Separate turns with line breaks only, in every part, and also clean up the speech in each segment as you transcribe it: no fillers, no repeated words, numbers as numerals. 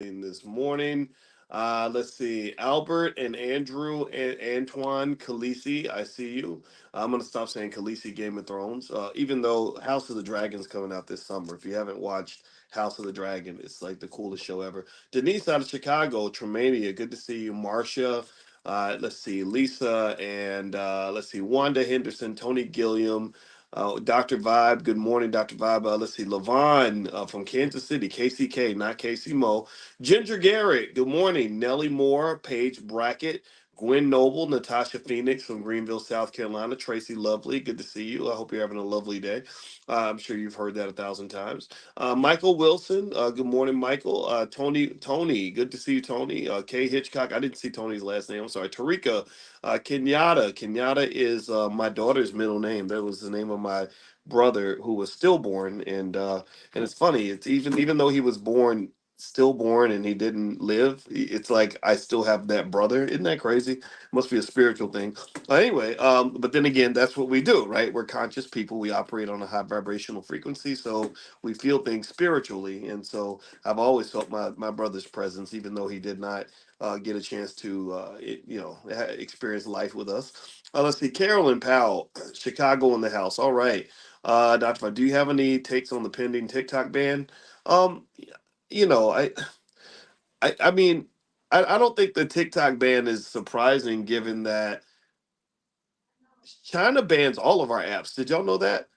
this morning. Let's see, Albert and Andrew and Antoine Khaleesi. I see you. I'm gonna stop saying Khaleesi Game of Thrones. Even though House of the Dragon's coming out this summer. If you haven't watched House of the Dragon, it's like the coolest show ever. Denise out of Chicago, Tremania. Good to see you, Marcia. Let's see, Lisa and let's see, Wanda Henderson, Tony Gilliam. Dr. Vibe, good morning, Dr. Vibe. Let's see, Levon from Kansas City, KCK, not KC Mo. Ginger Garrett, good morning. Nellie Moore, Paige Brackett, Gwen Noble, Natasha Phoenix from Greenville, South Carolina. Tracy Lovely, good to see you. I hope you're having a lovely day. I'm sure you've heard that 1,000 times. Michael Wilson, good morning, Michael. Tony, good to see you, Tony. Kay Hitchcock, I didn't see Tony's last name. I'm sorry. Tarika, Kenyatta is my daughter's middle name. That was the name of my brother who was stillborn, and it's funny. It's even though he was stillborn and he didn't live, it's like I still have that brother. Isn't that crazy? Must be a spiritual thing. Anyway, but then again, that's what we do, right? We're conscious people. We operate on a high vibrational frequency, so we feel things spiritually. And so I've always felt my brother's presence, even though he did not get a chance to experience life with us. Let's see, Carolyn Powell, Chicago in the house. All right, Dr. Do you have any takes on the pending TikTok ban? Um, you know, I mean, I don't think the TikTok ban is surprising, given that China bans all of our apps. Did y'all know that?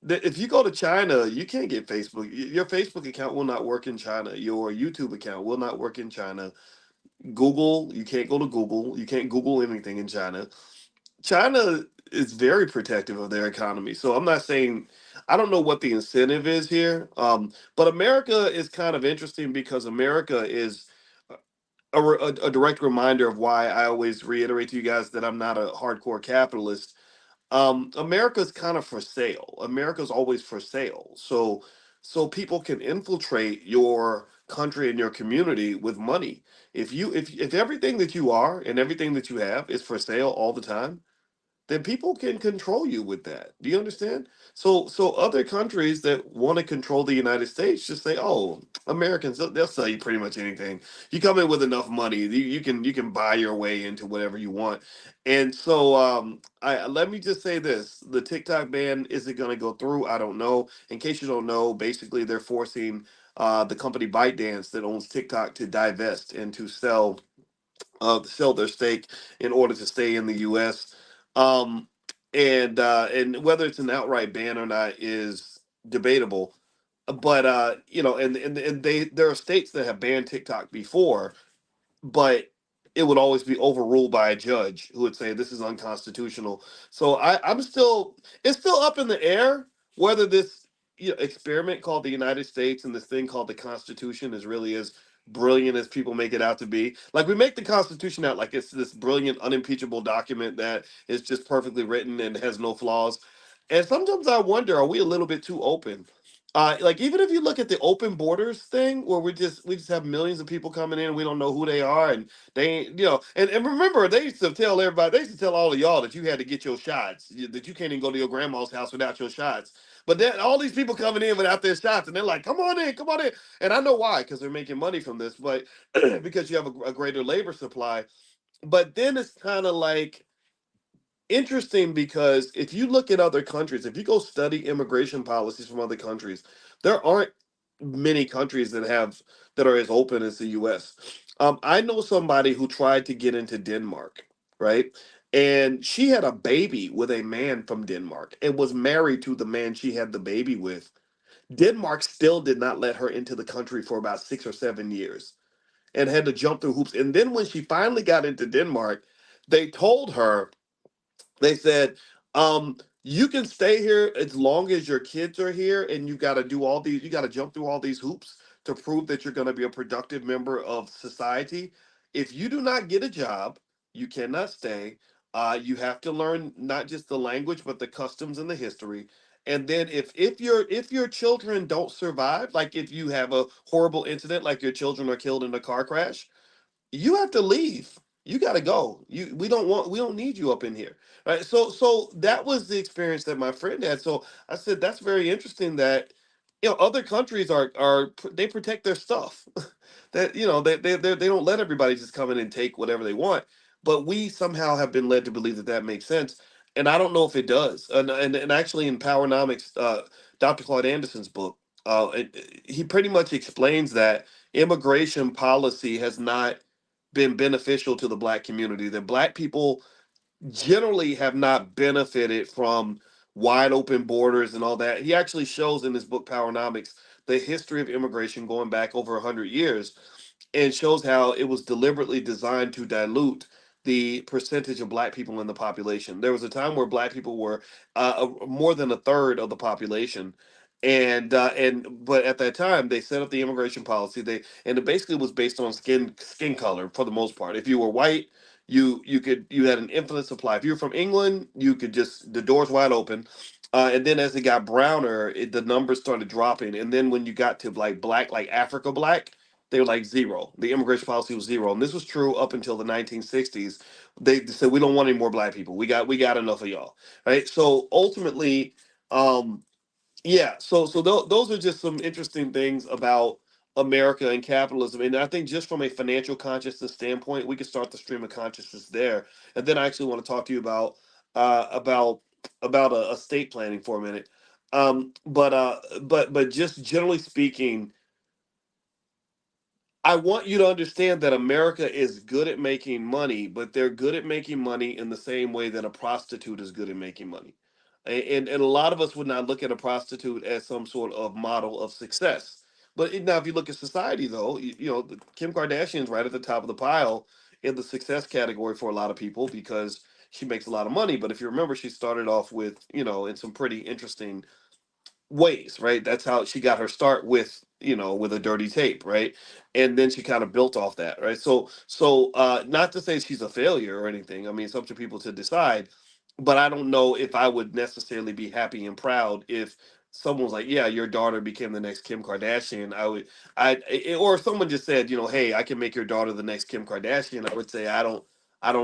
That if you go to China, you can't get Facebook. Your Facebook account will not work in China. Your YouTube account will not work in China. Google, you can't go to Google. You can't Google anything in China. China is very protective of their economy. So I'm not saying I don't know what the incentive is here, but America is kind of interesting because America is a direct reminder of why I always reiterate to you guys that I'm not a hardcore capitalist. America's kind of for sale. America's always for sale. So people can infiltrate your country and your community with money. If everything that you are and everything that you have is for sale all the time, then people can control you with that. Do you understand? So other countries that want to control the United States just say, "Oh, Americans, they'll sell you pretty much anything. You come in with enough money, you can buy your way into whatever you want." And so I let me just say this: the TikTok ban, is it going to go through? I don't know. In case you don't know, basically they're forcing the company ByteDance that owns TikTok to divest and to sell their stake in order to stay in the U.S. Um, and whether it's an outright ban or not is debatable. But and there are states that have banned TikTok before, but it would always be overruled by a judge who would say this is unconstitutional. So I'm still it's still up in the air whether this experiment called the United States and this thing called the Constitution is really as brilliant as people make it out to be. Like we make the Constitution out like it's this brilliant, unimpeachable document that is just perfectly written and has no flaws. And sometimes I wonder, are we a little bit too open? Like even if you look at the open borders thing, where we just have millions of people coming in, we don't know who they are, and they ain't, and remember they used to tell everybody, they used to tell all of y'all that you had to get your shots, that you can't even go to your grandma's house without your shots. But then all these people coming in without their shots, and they're like, come on in," and I know why, because they're making money from this, but because you have a greater labor supply. But then it's kind of like interesting because if you look at other countries, if you go study immigration policies from other countries, there aren't many countries that are as open as the U.S. I know somebody who tried to get into Denmark, right? And she had a baby with a man from Denmark and was married to the man she had the baby with. Denmark still did not let her into the country for about 6 or 7 years and had to jump through hoops. And then when she finally got into Denmark, they told her, they said, you can stay here as long as your kids are here, and you got to jump through all these hoops to prove that you're going to be a productive member of society. If you do not get a job, you cannot stay. You have to learn not just the language, but the customs and the history. And then if your children don't survive, like if you have a horrible incident, like your children are killed in a car crash, you have to leave. You got to go. We don't need you up in here. Right? So that was the experience that my friend had. So I said that's very interesting that other countries they protect their stuff. That they don't let everybody just come in and take whatever they want. But we somehow have been led to believe that that makes sense, and I don't know if it does. And actually, in Powernomics, Dr. Claude Anderson's book, he pretty much explains that immigration policy has not been beneficial to the black community. That black people generally have not benefited from wide open borders and all that. He actually shows in his book Powernomics the history of immigration going back over 100 years, and shows how it was deliberately designed to dilute the percentage of black people in the population. There was a time where black people were more than a third of the population. And but at that time they set up the immigration policy. It basically was based on skin color for the most part. If you were white, you had an infinite supply. If you were from England, you could just, the doors wide open. And then as it got browner, the numbers started dropping. And then when you got to like black, like Africa black, they were like zero. The immigration policy was zero, and this was true up until the 1960s. They said we don't want any more black people. We got enough of y'all, right? So ultimately, um, yeah. Those are just some interesting things about America and capitalism, and I think just from a financial consciousness standpoint, we could start the stream of consciousness there. And then I actually want to talk to you about uh, about estate planning for a minute. But just generally speaking, I want you to understand that America is good at making money, but they're good at making money in the same way that a prostitute is good at making money. And a lot of us would not look at a prostitute as some sort of model of success. But now, if you look at society, though, Kim Kardashian's right at the top of the pile in the success category for a lot of people because she makes a lot of money. But if you remember, she started off with, in some pretty interesting ways, right? That's how she got her start with, with a dirty tape, right? And then she kind of built off that, right? So not to say she's a failure or anything. I mean, it's up to people to decide, but I don't know if I would necessarily be happy and proud if someone was like, "Yeah, your daughter became the next Kim Kardashian." Or if someone just said, "Hey, I can make your daughter the next Kim Kardashian." I would say, I don't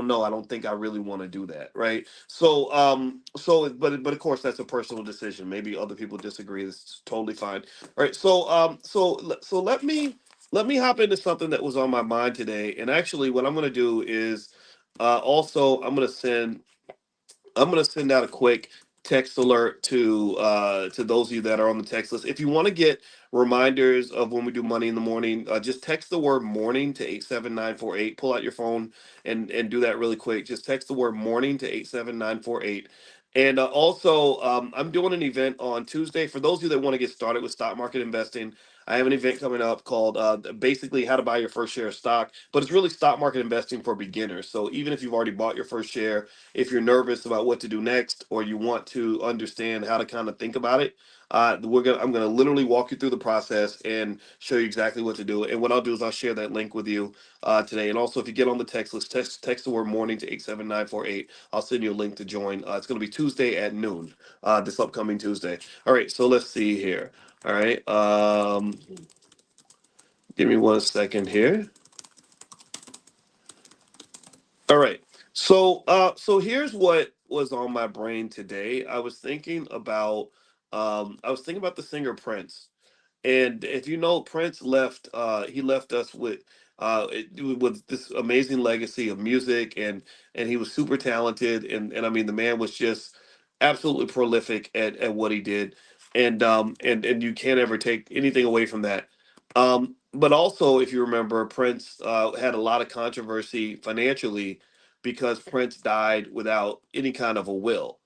know. I don't think I really want to do that, right? But of course that's a personal decision. Maybe other people disagree. It's totally fine. All right. So let me hop into something that was on my mind today. And actually, what I'm going to do is also I'm gonna send out a quick text alert to those of you that are on the text list. If you want to get reminders of when we do Money in the Morning, just text the word morning to 87948. Pull out your phone and do that really quick. Just text the word morning to 87948. And also, I'm doing an event on Tuesday. For those of you that want to get started with stock market investing, I have an event coming up called basically How to Buy Your First Share of Stock, but it's really stock market investing for beginners. So even if you've already bought your first share, if you're nervous about what to do next, or you want to understand how to kind of think about it, I'm gonna literally walk you through the process and show you exactly what to do. And what I'll do is I'll share that link with you today. And also, if you get on the text list, text the word morning to 87948. I'll send you a link to join. It's gonna be Tuesday at noon, this upcoming Tuesday. All right, so let's see here. All right, give me 1 second here. All right. So here's what was on my brain today. I was thinking about the singer Prince. And if you know, Prince he left us with this amazing legacy of music, and he was super talented, and I mean the man was just absolutely prolific at what he did. And you can't ever take anything away from that. But also, if you remember, Prince had a lot of controversy financially because Prince died without any kind of a will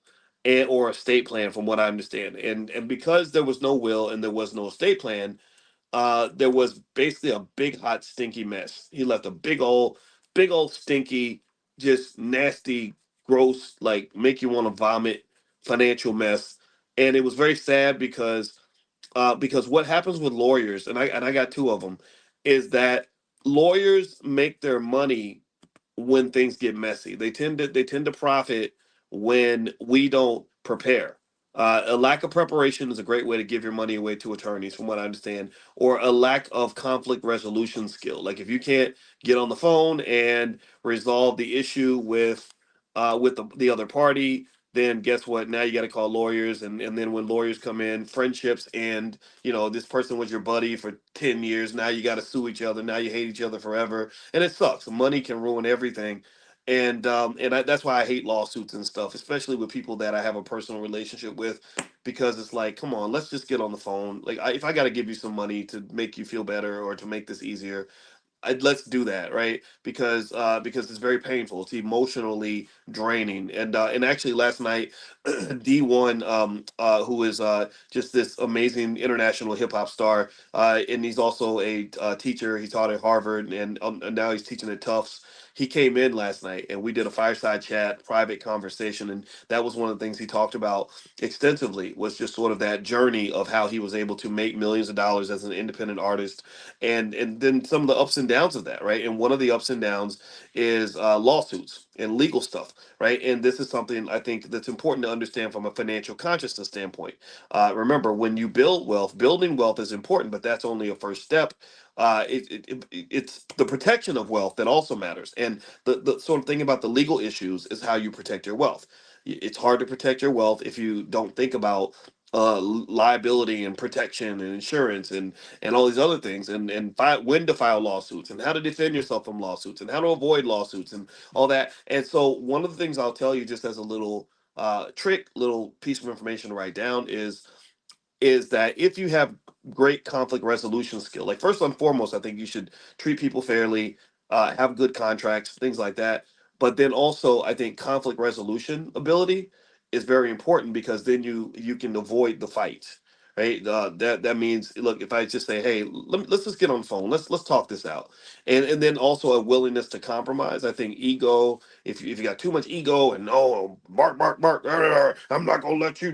or estate plan, from what I understand. And because there was no will and there was no estate plan, there was basically a big hot stinky mess. He left a big old stinky, just nasty, gross, like make you want to vomit financial mess. And it was very sad because what happens with lawyers, and I got two of them, is that lawyers make their money when things get messy. They tend to profit when we don't prepare. A lack of preparation is a great way to give your money away to attorneys, from what I understand, or a lack of conflict resolution skill. Like if you can't get on the phone and resolve the issue with the other party, then guess what? Now you got to call lawyers, and then when lawyers come in, friendships end. This person was your buddy for 10 years. Now you got to sue each other. Now you hate each other forever, and it sucks. Money can ruin everything, and that's why I hate lawsuits and stuff, especially with people that I have a personal relationship with, because it's like, come on, let's just get on the phone. Like, if I got to give you some money to make you feel better or to make this easier, let's do that, right? Because it's very painful. It's emotionally draining. And actually, last night, D1, who is just this amazing international hip hop star, and he's also a teacher. He taught at Harvard, and now he's teaching at Tufts. He came in last night, and we did a fireside chat, private conversation, and that was one of the things he talked about extensively. Was just sort of that journey of how he was able to make millions of dollars as an independent artist, and then some of the ups and downs of that, right? And one of the ups and downs is lawsuits and legal stuff, right? And this is something I think that's important to understand from a financial consciousness standpoint. Remember, when you build wealth, building wealth is important, but that's only a first step. It's the protection of wealth that also matters, and the sort of thing about the legal issues is how you protect your wealth. It's hard to protect your wealth if you don't think about liability and protection and insurance and all these other things, and when to file lawsuits and how to defend yourself from lawsuits and how to avoid lawsuits and all that. And so one of the things I'll tell you, just as a little trick, little piece of information to write down, is that if you have great conflict resolution skill, like, first and foremost, I think you should treat people fairly, have good contracts, things like that. But then also, I think conflict resolution ability is very important, because then you can avoid the fight, right? That means, look, if I just say, hey, let's just get on the phone, let's talk this out, and then also a willingness to compromise. I think ego, if you got too much ego and, oh, bark, bark, bark, I'm not gonna let you,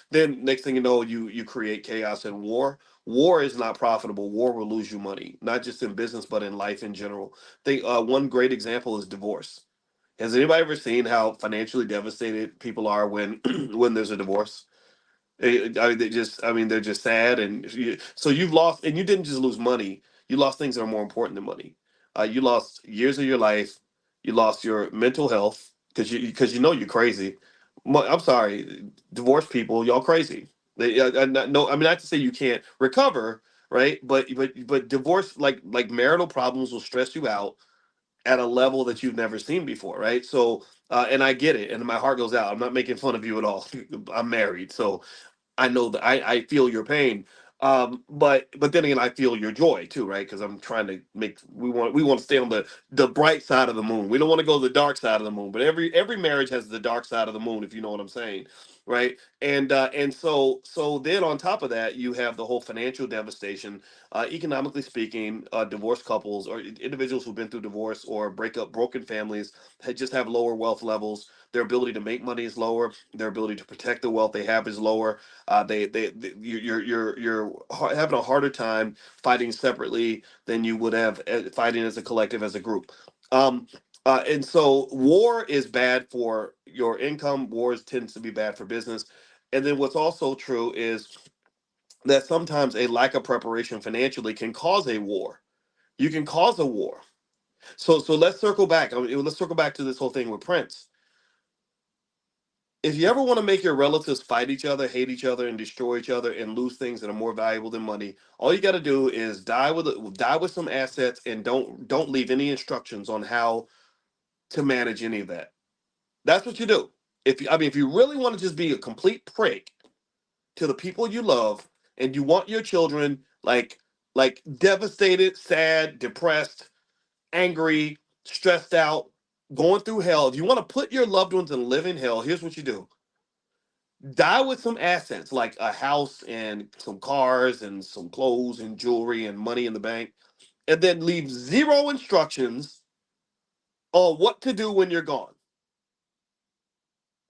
then next thing you know, you create chaos and war. War is not profitable. War will lose you money, not just in business but in life in general. Think one great example is divorce. Has anybody ever seen how financially devastated people are when when there's a divorce? I mean, they're just sad, and so you've lost, and you didn't just lose money. You lost things that are more important than money. You lost years of your life. You lost your mental health, because you know you're crazy. I'm sorry, divorced people, y'all crazy. No, I mean, not to say you can't recover, right? But divorce, like marital problems, will stress you out at a level that you've never seen before, right? So, and I get it, and my heart goes out. I'm not making fun of you at all. I'm married, so I know that I feel your pain. But then again, I feel your joy too, right? Because I'm trying to make, we want to stay on the bright side of the moon. We don't want to go to the dark side of the moon. But every marriage has the dark side of the moon, if you know what I'm saying, right? And so then on top of that, you have the whole financial devastation, economically speaking. Divorced couples or individuals who've been through divorce or broken families, just have lower wealth levels. Their ability to make money is lower. Their ability to protect the wealth they have is lower. You're having a harder time fighting separately than you would have fighting as a collective, as a group. Um, and so war is bad for your income. Wars tends to be bad for business. And then what's also true is that sometimes a lack of preparation financially can cause a war. You can cause a war. So let's circle back. Let's circle back to this whole thing with Prince. If you ever want to make your relatives fight each other, hate each other, and destroy each other, and lose things that are more valuable than money, all you got to do is die with some assets, and don't leave any instructions on how to manage any of that. That's what you do. If you really want to just be a complete prick to the people you love, and you want your children like devastated, sad, depressed, angry, stressed out, going through hell. If you want to put your loved ones in living hell, here's what you do: die with some assets, like a house and some cars and some clothes and jewelry and money in the bank, and then leave zero instructions on what to do when you're gone.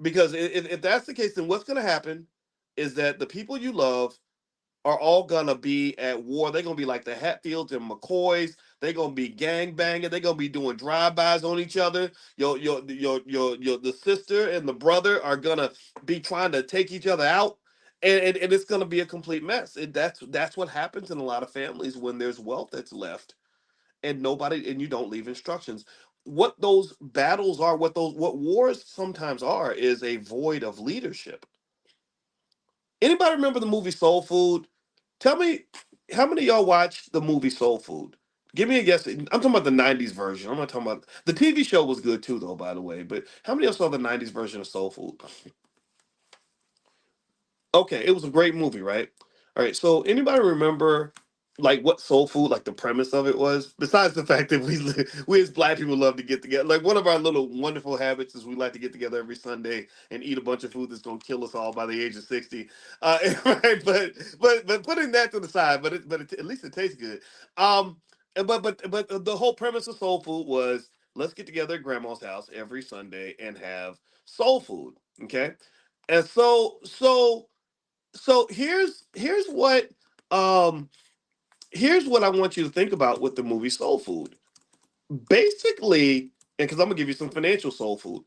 Because if that's the case, then what's going to happen is that the people you love are all gonna be at war. They're gonna be like the Hatfields and McCoys. They're gonna be gang banging. They're gonna be doing drive-bys on each other. Your the sister and the brother are gonna be trying to take each other out, and it's gonna be a complete mess. That's what happens in a lot of families when there's wealth that's left, and you don't leave instructions. what those battles are, what wars sometimes are, is a void of leadership. Anybody remember the movie Soul Food? Tell me, how many of y'all watched the movie Soul Food? Give me a guess. I'm talking about the '90s version. I'm not talking about the TV show was good too, though. By the way, but how many of y'all saw the '90s version of Soul Food? Okay, it was a great movie, right? All right. So anybody remember like what soul food, like the premise of it was? Besides the fact that we as black people love to get together. Like one of our little wonderful habits is we like to get together every Sunday and eat a bunch of food that's gonna kill us all by the age of 60. Right, but putting that to the side, at least it tastes good. Um but the whole premise of soul food was let's get together at grandma's house every Sunday and have soul food. Okay. And so um here's what I want you to think about with the movie Soul Food. Basically, and because I'm gonna give you some financial soul food.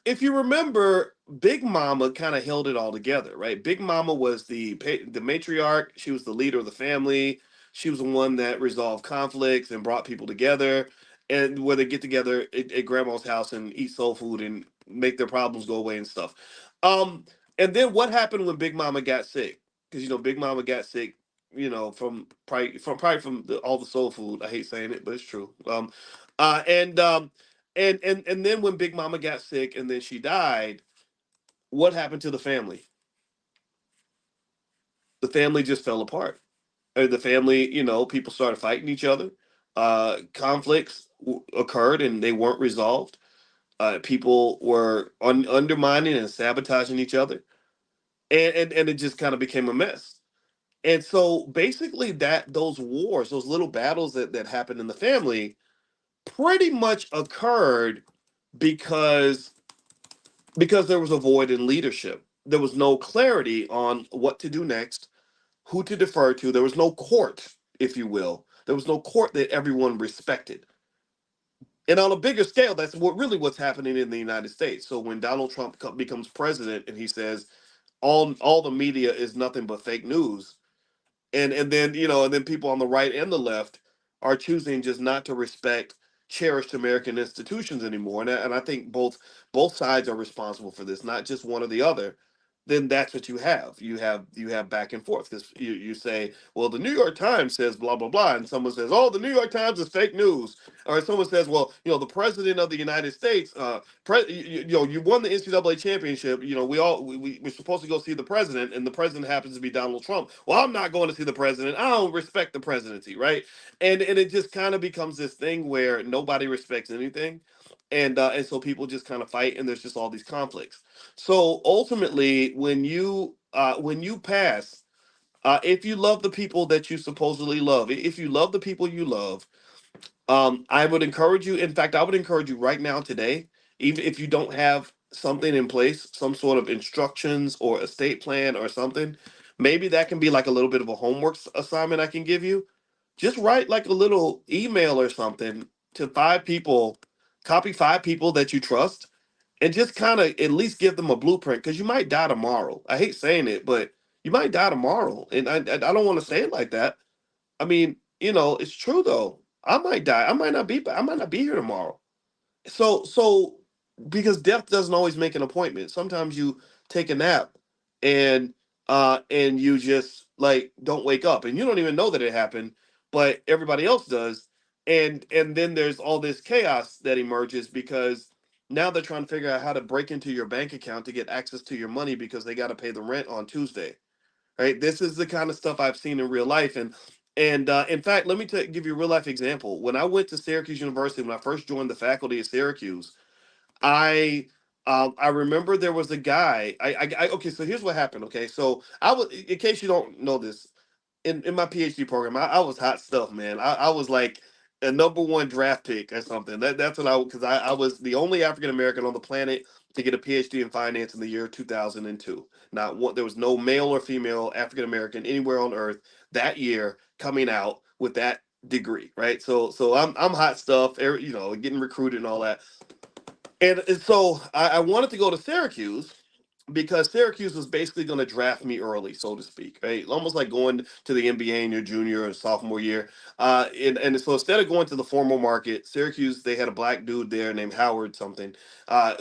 If you remember, Big Mama kind of held it all together, right? Big Mama was the matriarch. She was the leader of the family. She was the one that resolved conflicts and brought people together, and where they get together at grandma's house and eat soul food and make their problems go away and stuff. Um, and then what happened when Big Mama got sick? Because Big Mama got sick, from all the soul food. I hate saying it, but it's true. Uh, and um, and then when Big Mama got sick and then she died, what happened to the family? The family just fell apart. The family, people started fighting each other. Conflicts occurred and they weren't resolved. People were undermining and sabotaging each other, and it just kind of became a mess. And so basically, those wars, those little battles that happened in the family, pretty much occurred because there was a void in leadership. There was no clarity on what to do next, who to defer to. There was no court, if you will. There was no court that everyone respected. And on a bigger scale, that's what's happening in the United States. So when Donald Trump becomes president and he says all the media is nothing but fake news, and then people on the right and the left are choosing just not to respect cherished American institutions anymore, and I think both sides are responsible for this, not just one or the other. Then that's what you have back and forth, because you say, well, the New York Times says blah blah blah, and someone says, oh, the New York Times is fake news, or someone says, well, the president of the United States, you won the NCAA championship. We're supposed to go see the president, and the president happens to be Donald Trump. Well, I'm not going to see the president. I don't respect the presidency, right? And it just kind of becomes this thing where nobody respects anything, and so people just kind of fight, and there's just all these conflicts. So ultimately, when you pass, if you love the people that you supposedly love, if you love the people you love, I would encourage you. In fact, I would encourage you right now today, even if you don't have something in place, some sort of instructions or estate plan or something, maybe that can be like a little bit of a homework assignment I can give you. Just write like a little email or something to 5 people, copy 5 people that you trust, and just kind of at least give them a blueprint, because you might die tomorrow. I hate saying it, but you might die tomorrow, and I don't want to say it like that. I mean, it's true though. I might die. I might not be here tomorrow. So because death doesn't always make an appointment. Sometimes you take a nap and and you just like don't wake up and you don't even know that it happened, but everybody else does. And then there's all this chaos that emerges because now they're trying to figure out how to break into your bank account to get access to your money because they got to pay the rent on Tuesday. Right? This is the kind of stuff I've seen in real life, and in fact, let me give you a real life example. When I went to Syracuse University, when I first joined the faculty at Syracuse, I remember there was a guy. Okay, so here's what happened. Okay, so I was, in case you don't know this, in my PhD program, I was hot stuff, man. I was like a #1 draft pick or something. That's what because I was the only African American on the planet to get a PhD in finance in the year 2002. Not one, there was no male or female African American anywhere on earth that year coming out with that degree, right? So I'm hot stuff, getting recruited and all that. And so I wanted to go to Syracuse, because Syracuse was basically going to draft me early, so to speak, right? Almost like going to the NBA in your junior or sophomore year. And so instead of going to the formal market, Syracuse, they had a black dude there named Howard something,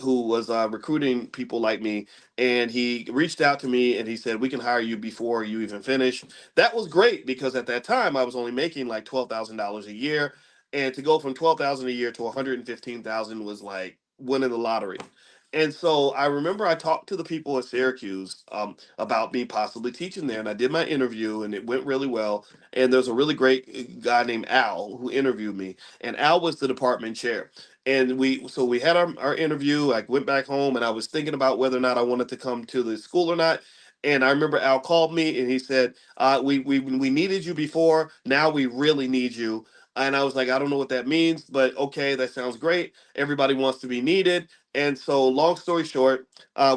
who was recruiting people like me. And he reached out to me and he said, "We can hire you before you even finish." That was great because at that time I was only making like $12,000 a year. And to go from 12,000 a year to 115,000 was like winning the lottery. And so I remember I talked to the people at Syracuse about me possibly teaching there, and I did my interview, and it went really well. And there's a really great guy named Al who interviewed me, and Al was the department chair. And we had our interview. I went back home, and I was thinking about whether or not I wanted to come to the school or not. And I remember Al called me, and he said, "We needed you before. Now we really need you." And I was like, "I don't know what that means, but okay, that sounds great. Everybody wants to be needed." And so, long story short,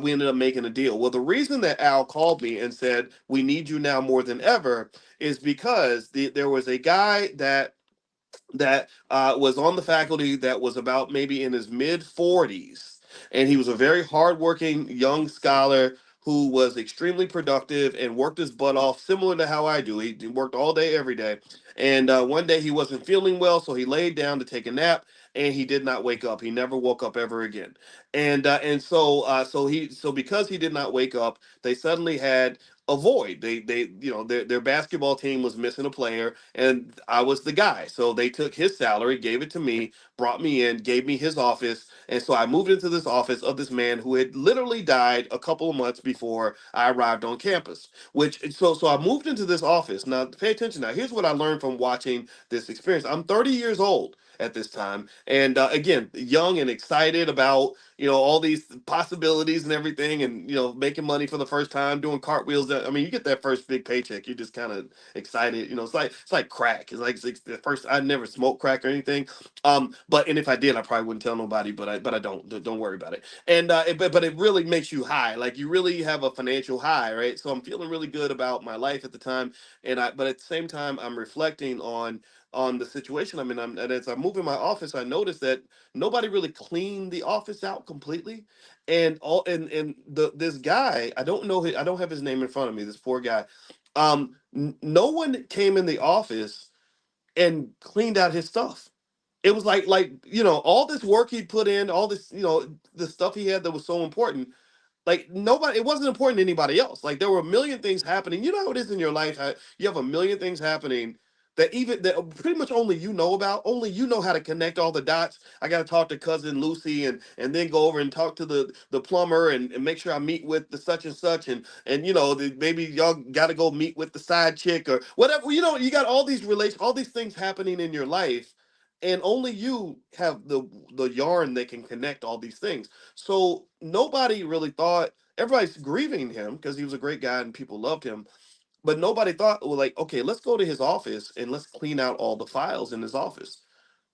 we ended up making a deal. Well, the reason that Al called me and said, "We need you now more than ever," is because there was a guy that was on the faculty that was about maybe in his mid 40s. And he was a very hardworking young scholar who was extremely productive and worked his butt off, similar to how I do. He worked all day, every day. And one day he wasn't feeling well, so he laid down to take a nap. And he did not wake up. He never woke up ever again. And so because he did not wake up, they suddenly had a void. Their basketball team was missing a player, and I was the guy. So they took his salary, gave it to me, brought me in, gave me his office, and so I moved into this office of this man who had literally died a couple of months before I arrived on campus. So I moved into this office. Now pay attention. Now here's what I learned from watching this experience. I'm 30 years old at this time, and again, young and excited about all these possibilities and everything, and making money for the first time, doing cartwheels. I mean, you get that first big paycheck, you're just kind of excited. It's like crack. It's like the first. I never smoked crack or anything. But and if I did, I probably wouldn't tell nobody. But I don't. Don't worry about it. And but it really makes you high. Like you really have a financial high, right? So I'm feeling really good about my life at the time, but at the same time, I'm reflecting on the situation I'm in. And as I move in my office, I noticed that nobody really cleaned the office out completely. And this guy, I don't have his name in front of me, this poor guy. No one came in the office and cleaned out his stuff. It was like all this work he put in, all this, the stuff he had that was so important, like nobody, it wasn't important to anybody else. Like there were a million things happening. You know how it is in your life. You have a million things happening that pretty much only you know about. Only you know how to connect all the dots. I got to talk to cousin Lucy and then go over and talk to the plumber and make sure I meet with the such and such and maybe y'all got to go meet with the side chick or whatever. You got all these all these things happening in your life, and only you have the yarn that can connect all these things. So nobody really thought, everybody's grieving him because he was a great guy and people loved him. But nobody thought, well, like, okay, let's go to his office and let's clean out all the files in his office.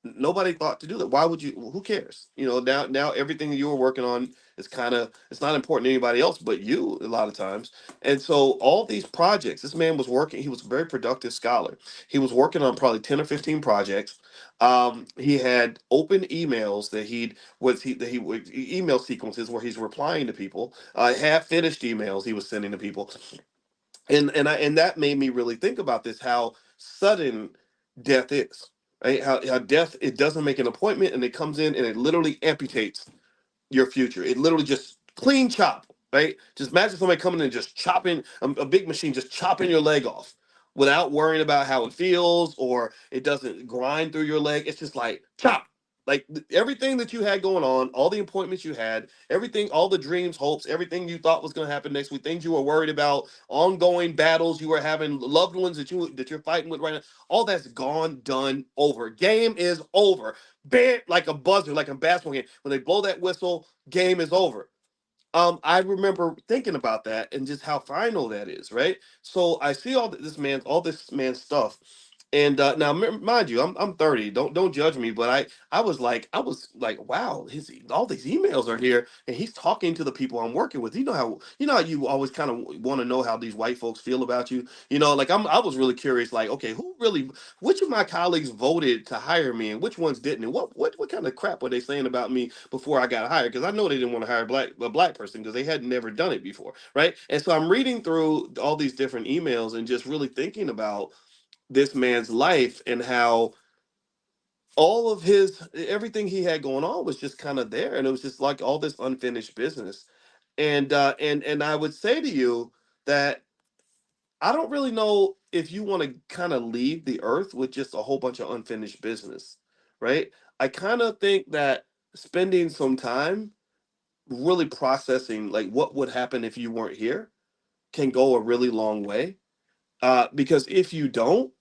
Nobody thought to do that. Why would you? Who cares? Now everything you were working on is it's not important to anybody else but you a lot of times. And so all these projects, this man was working. He was a very productive scholar. He was working on probably 10 or 15 projects. He had open emails that he would email sequences where he's replying to people. Half finished emails he was sending to people, and that made me really think about this, how sudden death is, right? How death, it doesn't make an appointment, and it comes in and it literally amputates your future. It literally just clean chop, right? Just imagine somebody coming in and just chopping a big machine, just chopping your leg off without worrying about how it feels, or it doesn't grind through your leg. It's just like chop. Like everything that you had going on, all the appointments you had, everything, all the dreams, hopes, everything you thought was going to happen next week, things you were worried about, ongoing battles you were having, loved ones that you're fighting with right now, all that's gone, done, over. Game is over. Bam, like a buzzer, like a basketball game. When they blow that whistle, game is over. I remember thinking about that and just how final that is, right? So I see all this man's stuff, And now, mind you, I'm 30. Don't judge me, but I was like, wow, his all these emails are here, and he's talking to the people I'm working with. You know how you always kind of want to know how these white folks feel about you. Like I was really curious, like, okay, which of my colleagues voted to hire me, and which ones didn't, and what kind of crap were they saying about me before I got hired? Because I know they didn't want to hire a black person because they had never done it before, right? And so I'm reading through all these different emails and just really thinking about this man's life and how all of his everything he had going on was just kind of there, and it was just like all this unfinished business. And I would say to you that I don't really know if you want to kind of leave the earth with just a whole bunch of unfinished business, right? I kind of think that spending some time really processing like what would happen if you weren't here can go a really long way, because if you don't,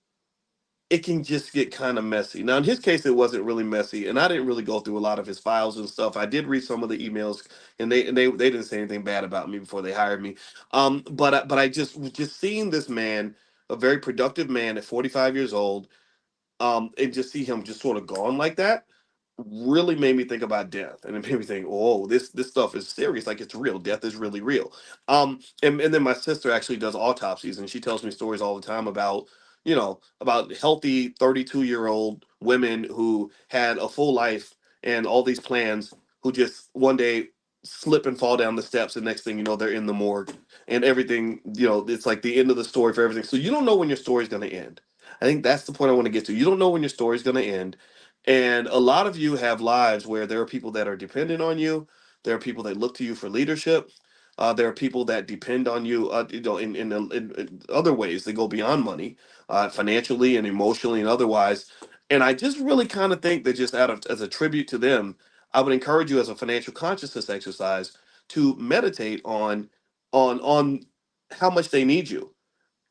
it can just get kind of messy. Now, in his case, it wasn't really messy, and I didn't really go through a lot of his files and stuff. I did read some of the emails, and they didn't say anything bad about me before they hired me. But I just seeing this man, a very productive man at 45 years old, and just see him just sort of gone like that really made me think about death, and it made me think, oh, this stuff is serious, like it's real. Death is really real. And then my sister actually does autopsies, and she tells me stories all the time about about healthy 32-year-old women who had a full life and all these plans, who just one day slip and fall down the steps, and next thing you know, they're in the morgue, and everything, it's like the end of the story for everything. So you don't know when your story's going to end. I think that's the point I want to get to. You don't know when your story's going to end, and a lot of you have lives where there are people that are dependent on you. There are people that look to you for leadership. There are people that depend on you, in other ways. They go beyond money, financially and emotionally and otherwise. And I just really kind of think that, just out of as a tribute to them, I would encourage you, as a financial consciousness exercise, to meditate on how much they need you.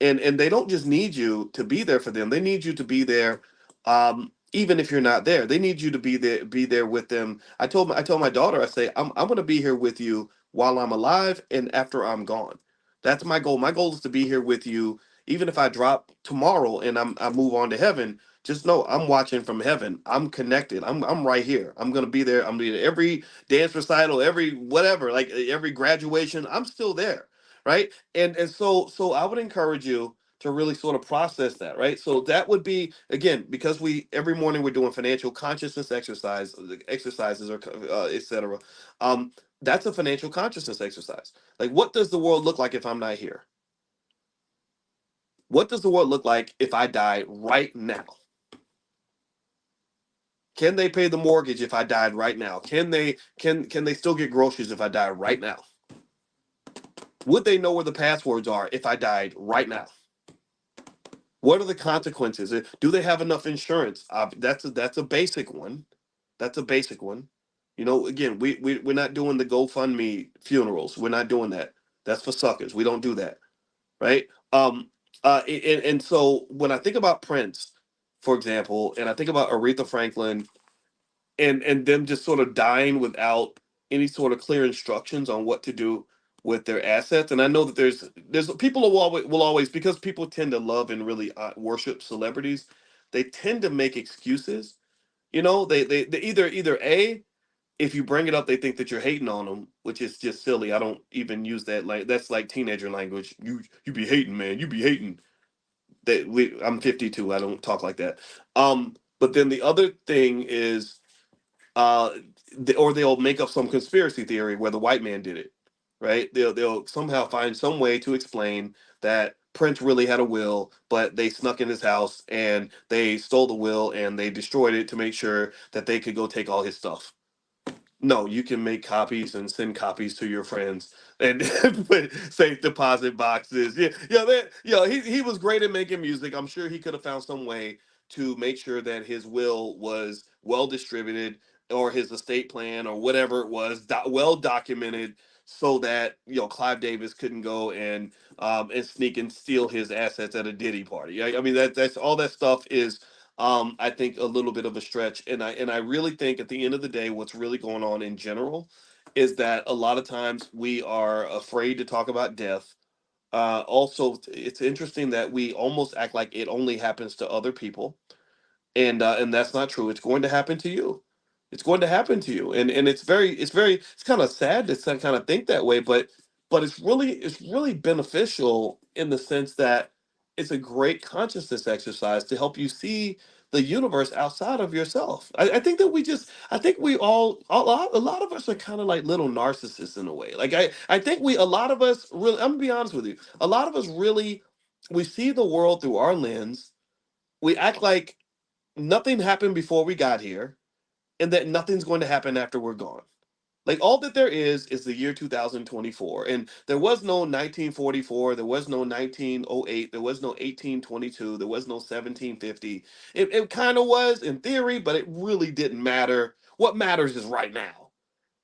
And they don't just need you to be there for them, they need you to be there, even if you're not there. They need you to be there with them. I told my daughter, I say, I'm going to be here with you while I'm alive and after I'm gone. That's my goal. My goal is to be here with you, even if I drop tomorrow and I move on to heaven. Just know I'm watching from heaven. I'm connected. I'm right here. I'm gonna be there. I'm gonna be at every dance recital, every whatever, like every graduation. I'm still there, right? And so I would encourage you to really sort of process that, right? So that would be, again, because we every morning we're doing financial consciousness exercises, or etc. Um, that's a financial consciousness exercise. Like, what does the world look like if I'm not here? What does the world look like if I die right now? Can they pay the mortgage if I died right now? Can they still get groceries if I die right now? Would they know where the passwords are if I died right now? What are the consequences? Do they have enough insurance? That's a basic one. That's a basic one. Again, we're not doing the GoFundMe funerals. We're not doing that. That's for suckers. We don't do that, right? And so when I think about Prince, for example, and I think about Aretha Franklin, and them just sort of dying without any sort of clear instructions on what to do with their assets. And I know that there's people who will always, because people tend to love and really worship celebrities, they tend to make excuses. They either a if you bring it up, they think that you're hating on them, which is just silly. I don't even use that, like that's like teenager language. You be hating, man. You be hating. I'm 52. I don't talk like that. But then the other thing is, uh, or they'll make up some conspiracy theory where the white man did it, right? They'll somehow find some way to explain that Prince really had a will, but they snuck in his house and they stole the will and they destroyed it to make sure that they could go take all his stuff. No, you can make copies and send copies to your friends and put safe deposit boxes. Yeah, he was great at making music. I'm sure he could have found some way to make sure that his will was well distributed, or his estate plan, or whatever it was, well documented, so that Clive Davis couldn't go and sneak and steal his assets at a Diddy party. I mean, that's all that stuff is, I think, a little bit of a stretch. And I really think, at the end of the day, what's really going on in general is that a lot of times we are afraid to talk about death, Also, it's interesting that we almost act like it only happens to other people, and that's not true. It's going to happen to you. It's going to happen to you, and it's kind of sad to kind of think that way, but it's really beneficial in the sense that it's a great consciousness exercise to help you see the universe outside of yourself. I think that I think we all a lot of us are kind of like little narcissists in a way. Like I think a lot of us really, I'm gonna be honest with you, a lot of us really, we see the world through our lens. We act like nothing happened before we got here, and that nothing's going to happen after we're gone. Like all that there is the year 2024, and there was no 1944, there was no 1908, there was no 1822, there was no 1750. It kind of was in theory, but it really didn't matter. What matters is right now,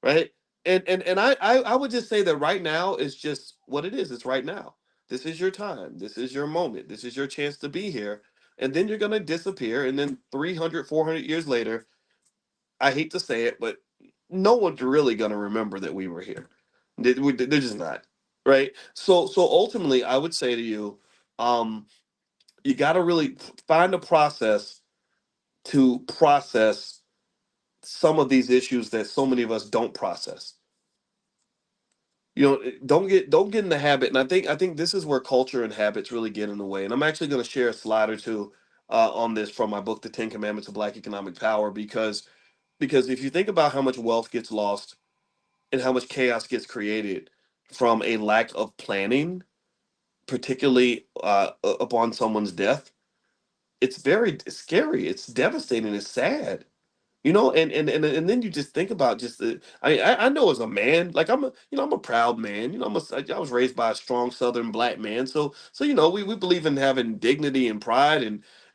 right? And I would just say that right now is just what it is. It's right now. This is your time. This is your moment. This is your chance to be here. And then you're going to disappear. And then 300, 400 years later, I hate to say it, but no one's really going to remember that we were here. They're just not. Right. So ultimately, I would say to you, um, you got to really find a process to process some of these issues that so many of us don't process. Don't get in the habit, and I think this is where culture and habits really get in the way. And I'm actually going to share a slide or two on this from my book, The 10 Commandments of Black Economic Power, because if you think about how much wealth gets lost and how much chaos gets created from a lack of planning, particularly upon someone's death, it's very scary. It's devastating. It's sad. And then you just think about just the. I know as a man, like I'm a proud man. I was raised by a strong Southern black man, so we believe in having dignity and pride,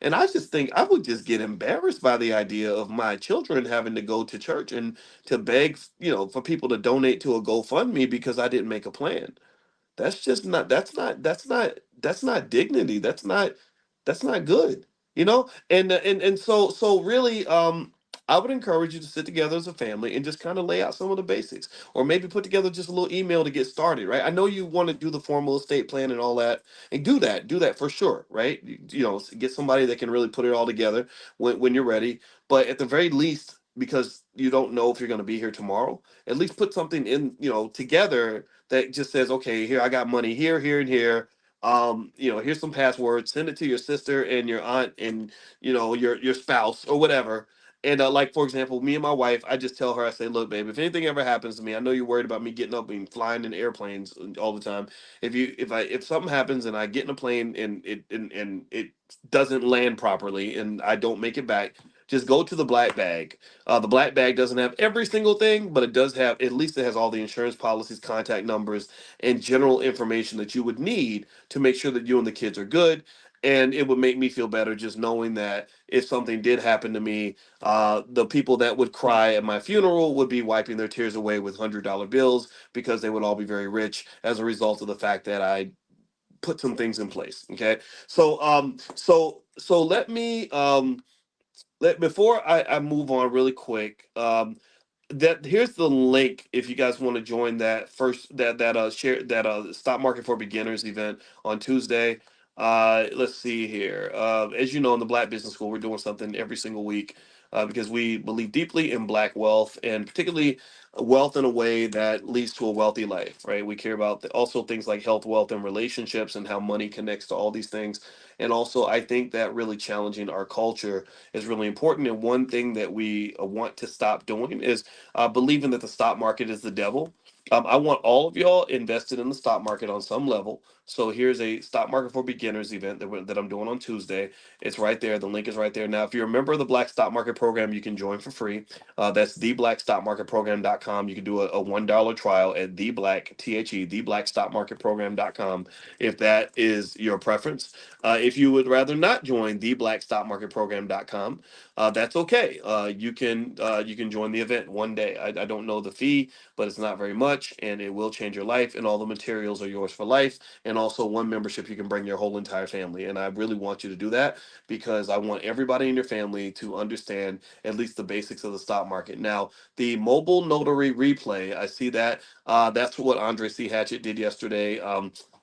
and I just think I would just get embarrassed by the idea of my children having to go to church and to beg, for people to donate to a GoFundMe because I didn't make a plan. That's just not that's not dignity. That's not good. And so really, I would encourage you to sit together as a family and just kind of lay out some of the basics, or maybe put together just a little email to get started, right? I know you want to do the formal estate plan and all that, and do that for sure, right? Get somebody that can really put it all together when you're ready. But at the very least, because you don't know if you're going to be here tomorrow, at least put something in, together that just says, okay, here I got money here, here, and here. Here's some passwords. Send it to your sister and your aunt and your spouse or whatever. And like for example, me and my wife, I just tell her, I say, look, babe, if anything ever happens to me, I know you're worried about me getting up and flying in airplanes all the time. If something happens and I get in a plane and it doesn't land properly and I don't make it back, just go to the black bag. The black bag doesn't have every single thing, but it does have, at least it has all the insurance policies, contact numbers, and general information that you would need to make sure that you and the kids are good. And it would make me feel better just knowing that if something did happen to me, the people that would cry at my funeral would be wiping their tears away with $100 bills because they would all be very rich as a result of the fact that I put some things in place. Okay, so let before I move on really quick. That here's the link if you guys want to join that first share that stock market for beginners event on Tuesday. Let's see here. As you know, in the Black Business School, we're doing something every single week because we believe deeply in Black wealth, and particularly wealth in a way that leads to a wealthy life. Right? We care about also things like health, wealth, and relationships, and how money connects to all these things. And also, I think that really challenging our culture is really important. And one thing that we want to stop doing is believing that the stock market is the devil. I want all of y'all invested in the stock market on some level. So here's a stock market for beginners event that I'm doing on Tuesday. It's right there. The link is right there. Now, if you're a member of the Black Stock Market Program, you can join for free. That's theblackstockmarketprogram.com. You can do a $1 trial at theblackstockmarketprogram.com if that is your preference. If you would rather not join theblackstockmarketprogram.com, that's okay. You can join the event one day. I don't know the fee, but it's not very much, and it will change your life. And all the materials are yours for life. And also one membership, you can bring your whole entire family. And I really want you to do that because I want everybody in your family to understand at least the basics of the stock market. Now, the mobile notary replay, I see that. That's what Andre C. Hatchett did yesterday.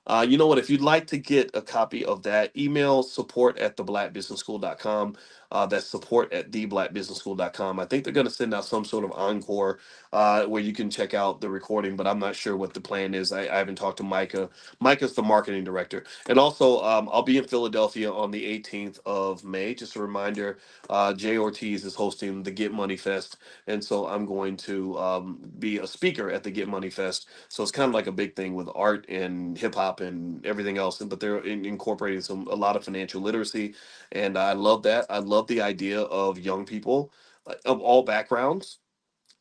You know what? If you'd like to get a copy of that, email support@theblackbusinessschool.com. That's support@theblackbusinessschool.com. I think they're going to send out some sort of encore where you can check out the recording, but I'm not sure what the plan is. I haven't talked to Micah. Micah's the marketing director. And also, I'll be in Philadelphia on the 18th of May. Just a reminder, Jay Ortiz is hosting the Get Money Fest. And so I'm going to be a speaker at the Get Money Fest. So it's kind of like a big thing with art and hip hop and everything else. But they're incorporating a lot of financial literacy. And I love that. I love the idea of young people of all backgrounds,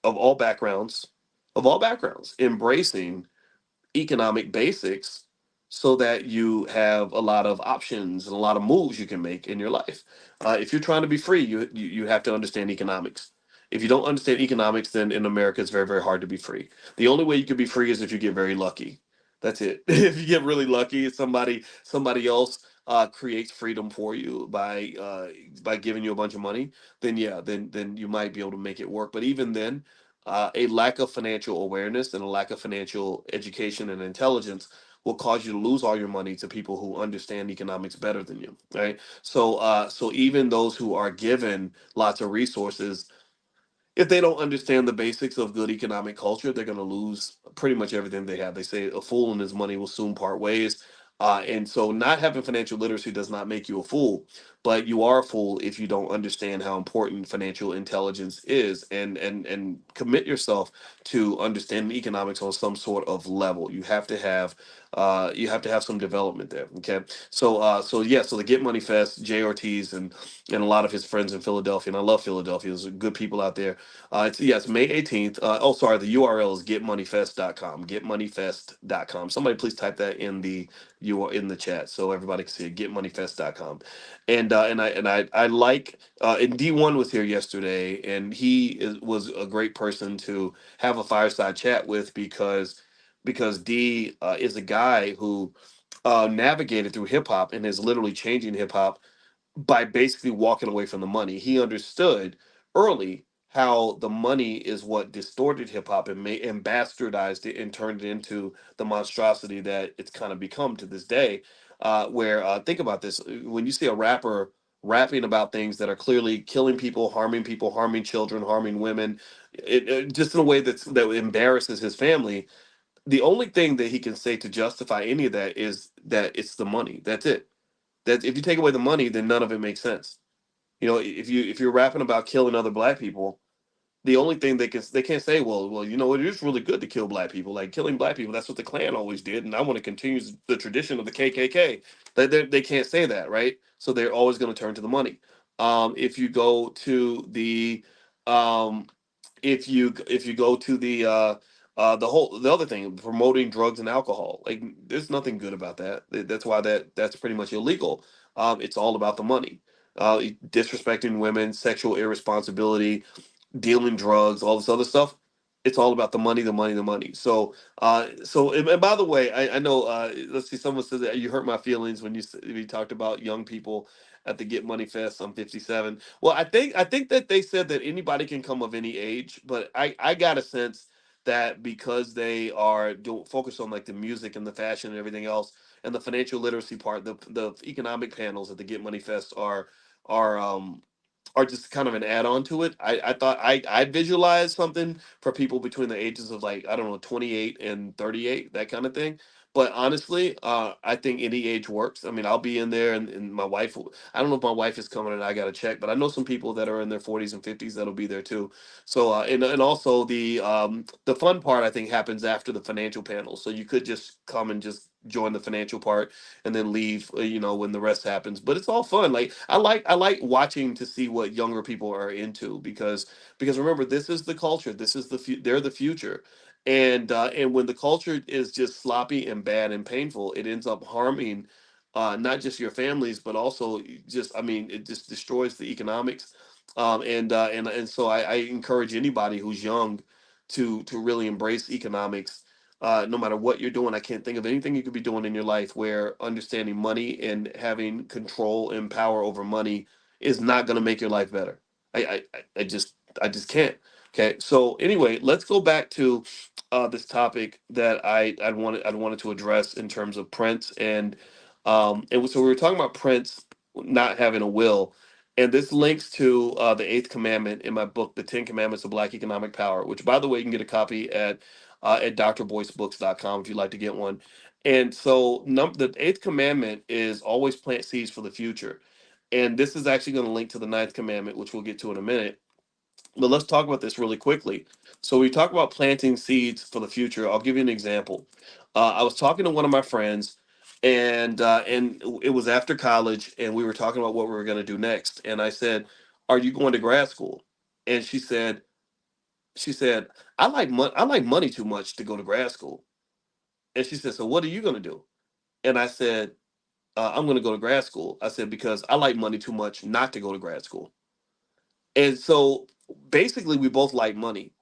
of all backgrounds, of all backgrounds, embracing economic basics so that you have a lot of options and a lot of moves you can make in your life. If you're trying to be free, you have to understand economics. If you don't understand economics, then in America it's very, very hard to be free. The only way you can be free is if you get very lucky. That's it. If you get really lucky, somebody else creates freedom for you by giving you a bunch of money, then yeah, then you might be able to make it work. But even then, a lack of financial awareness and a lack of financial education and intelligence will cause you to lose all your money to people who understand economics better than you, right? So even those who are given lots of resources, if they don't understand the basics of good economic culture, they're going to lose pretty much everything they have. They say a fool and his money will soon part ways. And so, not having financial literacy does not make you a fool, but you are a fool if you don't understand how important financial intelligence is, and commit yourself to understanding economics on some sort of level. You have to have some development there. Okay, so yeah, so the Get Money Fest, Jay Ortiz and a lot of his friends in Philadelphia, and I love Philadelphia. There's good people out there. It's May 18th. Oh, sorry, the URL is getmoneyfest.com. Getmoneyfest.com. Somebody please type that in the you are in the chat so everybody can see it. Getmoneyfest.com. And I like and D1 was here yesterday, and was a great person to have a fireside chat with because D is a guy who navigated through hip hop and is literally changing hip hop by basically walking away from the money. He understood early how the money is what distorted hip hop and bastardized it and turned it into the monstrosity that it's kind of become to this day. Where think about this: when you see a rapper rapping about things that are clearly killing people, harming children, harming women, just in a way that embarrasses his family, the only thing that he can say to justify any of that is that it's the money. That's it. That if you take away the money, then none of it makes sense. If you're rapping about killing other black people, the only thing they can't say, well, it is really good to kill black people. Like killing black people, that's what the Klan always did, and I want to continue the tradition of the KKK. They can't say that, right? So they're always going to turn to the money. If you go to um, if you go to the other thing, promoting drugs and alcohol, like there's nothing good about that. That's why that's pretty much illegal. It's all about the money. Disrespecting women, sexual irresponsibility, dealing drugs, all this other stuff. It's all about the money, the money, the money. And by the way, I know. Let's see. Someone says that you hurt my feelings when you talked about young people at the Get Money Fest. I'm 57. Well, I think that they said that anybody can come of any age, but I got a sense that because they are focused on like the music and the fashion and everything else, and the financial literacy part, the economic panels at the Get Money Fest are um are just kind of an add-on to it. I thought I visualized something for people between the ages of like I don't know 28 and 38, that kind of thing. But honestly, I think any age works. I mean, I'll be in there, and my wife. I don't know if my wife is coming, and I got to check. But I know some people that are in their 40s and 50s that'll be there too. So, and also the fun part I think happens after the financial panel. So you could just come and just join the financial part and then leave when the rest happens, but it's all fun. Like I like watching to see what younger people are into, because remember, this is the culture, this is they're the future. And when the culture is just sloppy and bad and painful, it ends up harming not just your families, but also just, I mean, it just destroys the economics. And so I encourage anybody who's young to really embrace economics. No matter what you're doing, I can't think of anything you could be doing in your life where understanding money and having control and power over money is not going to make your life better. I just can't. Okay. So anyway, let's go back to this topic that I'd wanted to address in terms of Prince so we were talking about Prince not having a will, and this links to the Eighth Commandment in my book, The Ten Commandments of Black Economic Power, which, by the way, you can get a copy at drboycebooks.com if you'd like to get one. And so the Eighth Commandment is always plant seeds for the future, and this is actually going to link to the Ninth Commandment, which we'll get to in a minute. But let's talk about this really quickly. So we talk about planting seeds for the future. I'll give you an example. I was talking to one of my friends, and it was after college, and we were talking about what we were going to do next. And I said, "Are you going to grad school?" And she said, I like money too much to go to grad school." And she said, "So what are you going to do?" And I said, "I'm going to go to grad school." I said, "Because I like money too much not to go to grad school." And so basically, we both like money,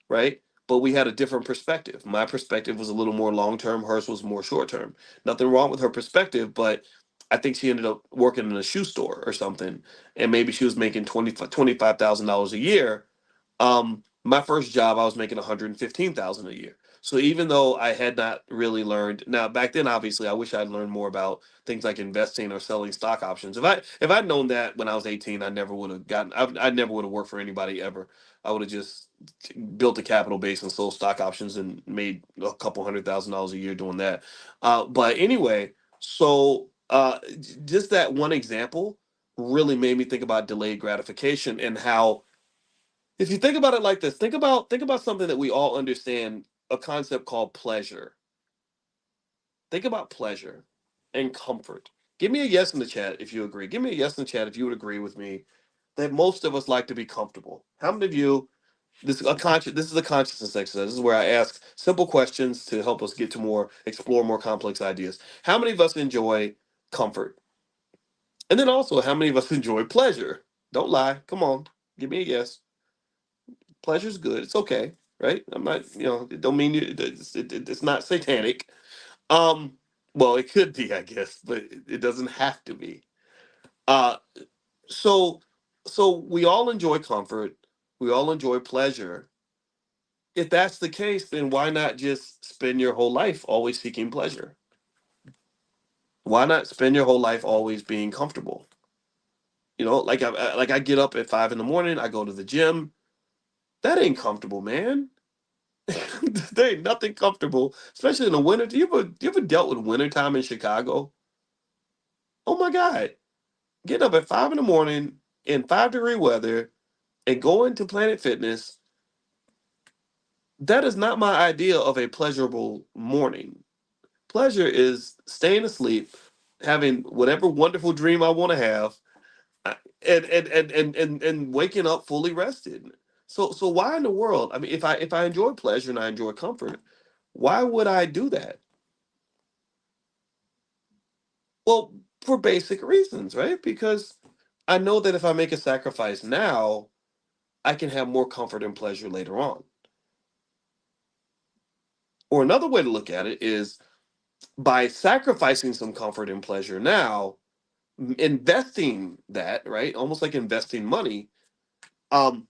right? But we had a different perspective. My perspective was a little more long term, hers was more short term. Nothing wrong with her perspective, but I think she ended up working in a shoe store or something, and maybe she was making $25,000 a year. My first job, I was making 115,000 a year. So even though I had not really learned, now back then, obviously, I wish I'd learned more about things like investing or selling stock options. If I'd known that when I was 18, I never would have gotten. I never would have worked for anybody ever. I would have just built a capital base and sold stock options and made a couple $100,000 a year doing that. But anyway, so just that one example really made me think about delayed gratification and how, if you think about it like this, think about something that we all understand, a concept called pleasure. Think about pleasure and comfort. Give me a yes in the chat if you agree. Give me a yes in the chat if you would agree with me that most of us like to be comfortable. How many of you, this is a consciousness exercise. This is where I ask simple questions to help us get to explore more complex ideas. How many of us enjoy comfort? And then also, how many of us enjoy pleasure? Don't lie. Come on. Give me a yes. Pleasure's good. It's okay, right? I'm not, it don't mean it's not satanic. Um, well, it could be, I guess, but it doesn't have to be. Uh, so, so we all enjoy comfort. We all enjoy pleasure. If that's the case, then why not just spend your whole life always seeking pleasure? Why not spend your whole life always being comfortable? Like I get up at 5 in the morning. I go to the gym. That ain't comfortable, man. There ain't nothing comfortable, especially in the winter. Do you ever dealt with wintertime in Chicago? Oh my God. Getting up at 5 in the morning in 5-degree weather and going to Planet Fitness, that is not my idea of a pleasurable morning. Pleasure is staying asleep, having whatever wonderful dream I want to have, uh, and waking up fully rested. So why in the world? I mean, if I enjoy pleasure and I enjoy comfort, why would I do that? Well, for basic reasons, right? Because I know that if I make a sacrifice now, I can have more comfort and pleasure later on. Or another way to look at it is by sacrificing some comfort and pleasure now, investing that, right? Almost like investing money, um,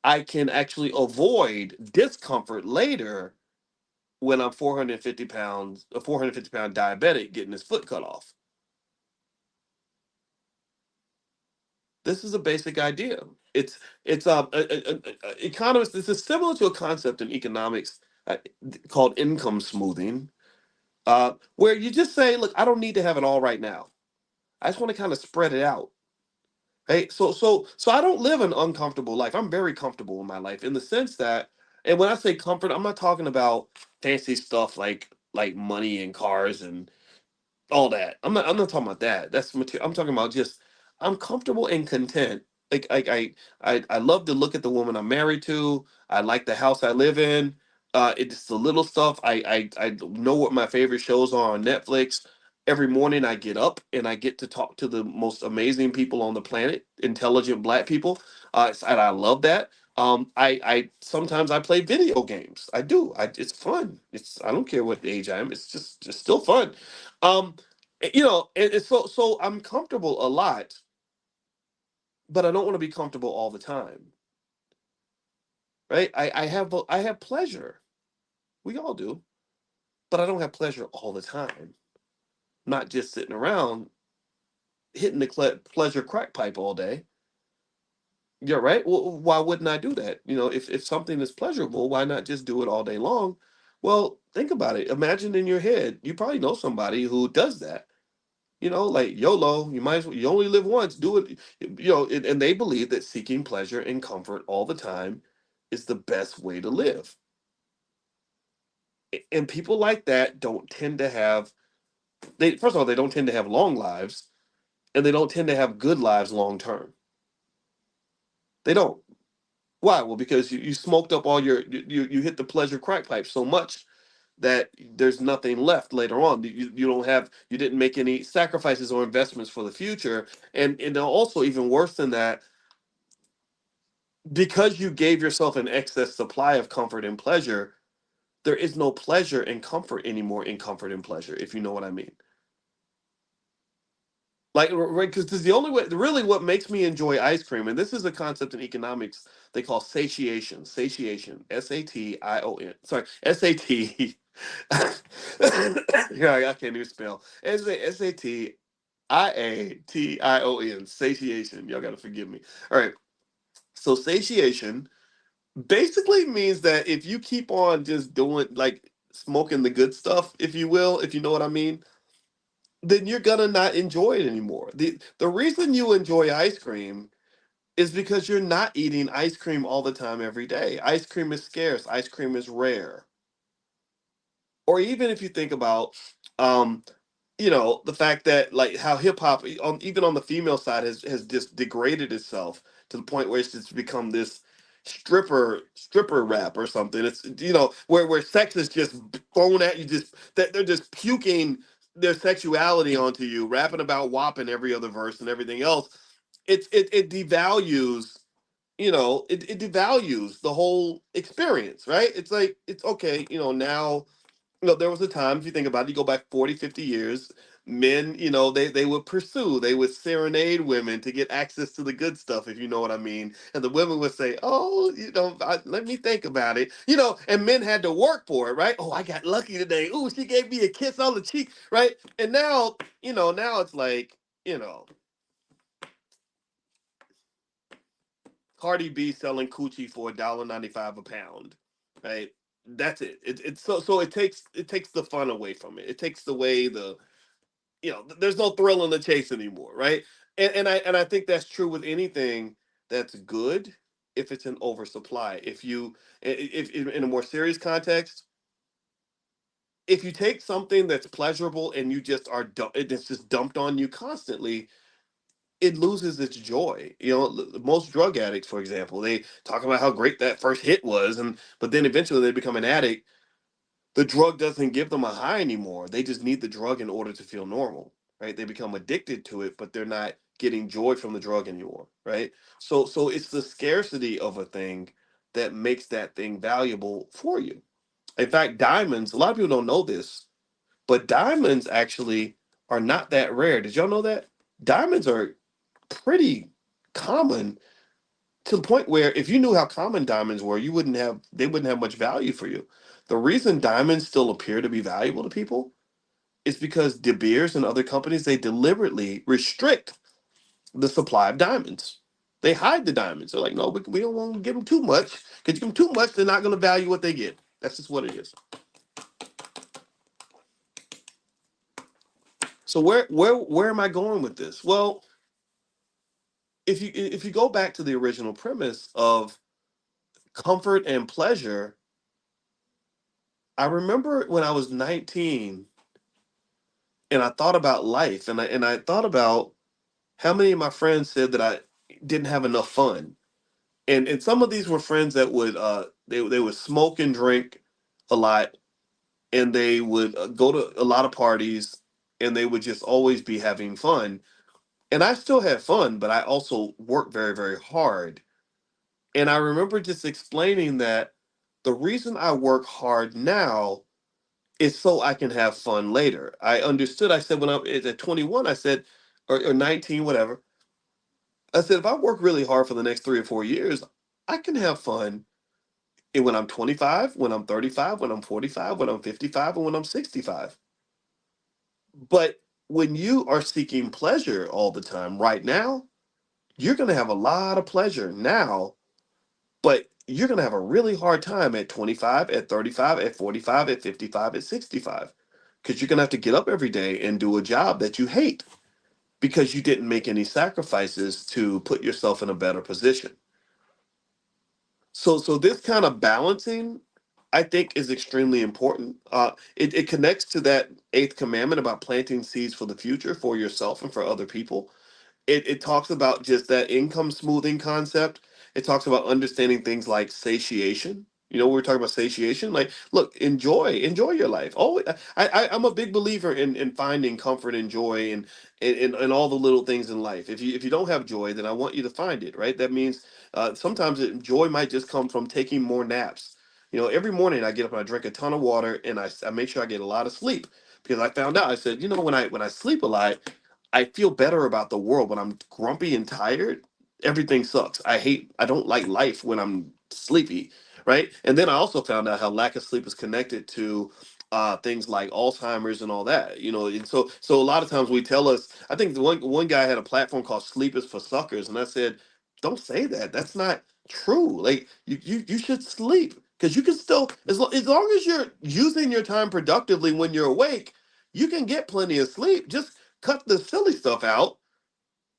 I can actually avoid discomfort later when I'm 450 pounds, a 450-pound diabetic getting his foot cut off. This is a basic idea. It's economists. This is similar to a concept in economics uh, called income smoothing, where you just say, "Look, I don't need to have it all right now. I just want to kind of spread it out." Right? So I don't live an uncomfortable life. I'm very comfortable in my life in the sense that, and when I say comfort, I'm not talking about fancy stuff like money and cars and all that. I'm not talking about that. That's material. I'm talking about just I'm comfortable and content. I love to look at the woman I'm married to. I like the house I live in. It's the little stuff. I know what my favorite shows are on Netflix. Every morning I get up and I get to talk to the most amazing people on the planet, intelligent black people. And I love that. I sometimes I play video games. I do. It's fun. I don't care what age I am. It's just still fun. Um, so I'm comfortable a lot, but I don't want to be comfortable all the time, right? I have pleasure. We all do. But I don't have pleasure all the time. Not just sitting around hitting the pleasure crack pipe all day. Yeah, right. Well, why wouldn't I do that? If something is pleasurable, why not just do it all day long? Well, think about it. Imagine in your head, you probably know somebody who does that. Like YOLO, you might as well, you only live once, do it. And they believe that seeking pleasure and comfort all the time is the best way to live. And people like that don't tend to have, they first of all, they don't tend to have long lives, and they don't tend to have good lives long term. They don't. Why? Well, because you smoked up all you hit the pleasure crack pipe so much that there's nothing left later on. You didn't make any sacrifices or investments for the future. And also, even worse than that, because you gave yourself an excess supply of comfort and pleasure, there is no pleasure and comfort anymore in comfort and pleasure, if you know what I mean. Like, right, because this is the only way, really, what makes me enjoy ice cream, and this is a concept in economics they call satiation. Satiation, Sation. Sorry, SAT. Yeah, I can't even spell. Satiation. Satiation. Y'all got to forgive me. All right. So, satiation basically means that if you keep on just doing, like, smoking the good stuff, if you will, if you know what I mean, then you're gonna not enjoy it anymore. The reason you enjoy ice cream is because you're not eating ice cream all the time every day. Ice cream is scarce, ice cream is rare. Or even if you think about um the fact that, like, how hip hop, even on the female side, has just degraded itself to the point where it's just become this stripper rap or something. It's, where sex is just thrown at you, just that they're just puking their sexuality onto you, rapping about WAP in every other verse and everything else. It devalues, it devalues the whole experience, right? It's like, it's okay, now, there was a time, if you think about it, you go back 40, 50 years, men, they would pursue, they would serenade women to get access to the good stuff, if you know what I mean. And the women would say, oh, let me think about it, and men had to work for it, right? Oh, I got lucky today. Oh, she gave me a kiss on the cheek, right? And now, now it's like, you know, Cardi B selling coochie for $1.95 a pound, right? That's it. It's so it takes the fun away from it. It takes away there's no thrill in the chase anymore, right? And I think that's true with anything that's good if it's an oversupply. If in a more serious context, if you take something that's pleasurable and you just it's just dumped on you constantly, it loses its joy. Most drug addicts, for example, they talk about how great that first hit was, but then eventually they become an addict. The drug doesn't give them a high anymore. They just need the drug in order to feel normal, right? They become addicted to it, but they're not getting joy from the drug anymore, right? So it's the scarcity of a thing that makes that thing valuable for you. In fact, diamonds, a lot of people don't know this, but diamonds actually are not that rare. Did y'all know that? Diamonds are pretty common, to the point where if you knew how common diamonds were, they wouldn't have much value for you. The reason diamonds still appear to be valuable to people is because De Beers and other companies, they deliberately restrict the supply of diamonds. They hide the diamonds. They're like, no, we don't want to give them too much, because you give them too much, they're not going to value what they get. That's just what it is. So where am I going with this? Well, if you go back to the original premise of comfort and pleasure, I remember when I was 19 and I thought about life, and I thought about how many of my friends said that I didn't have enough fun. And some of these were friends that they would smoke and drink a lot, and they would go to a lot of parties, and they would just always be having fun. And I still had fun, but I also worked very, very hard. And I remember just explaining that the reason I work hard now is so I can have fun later. I understood. I said, when I was at 21, I said, or 19, whatever. I said, if I work really hard for the next 3 or 4 years, I can have fun And when I'm 25, when I'm 35, when I'm 45, when I'm 55, and when I'm 65. But when you are seeking pleasure all the time right now, you're going to have a lot of pleasure now, but you're going to have a really hard time at 25, at 35, at 45, at 55, at 65. Because you're going to have to get up every day and do a job that you hate because you didn't make any sacrifices to put yourself in a better position. So this kind of balancing, I think, is extremely important. It connects to that eighth commandment about planting seeds for the future for yourself and for other people. It talks about just that income smoothing concept. It talks about understanding things like satiation. We were talking about satiation. Like, look, enjoy your life. Oh, I'm a big believer in finding comfort and joy and all the little things in life. If you don't have joy, then I want you to find it. Right? That means sometimes joy might just come from taking more naps. Every morning I get up and I drink a ton of water and I make sure I get a lot of sleep because I found out. I said, when I sleep a lot, I feel better about the world. When I'm grumpy and tired, everything sucks. I don't like life when I'm sleepy, right? And then I also found out how lack of sleep is connected to things like Alzheimer's and all that. And so a lot of times we tell us. I think the one guy had a platform called "Sleep is for Suckers," and I said, "Don't say that. That's not true. Like you should sleep because you can still as long as you're using your time productively when you're awake, you can get plenty of sleep. Just cut the silly stuff out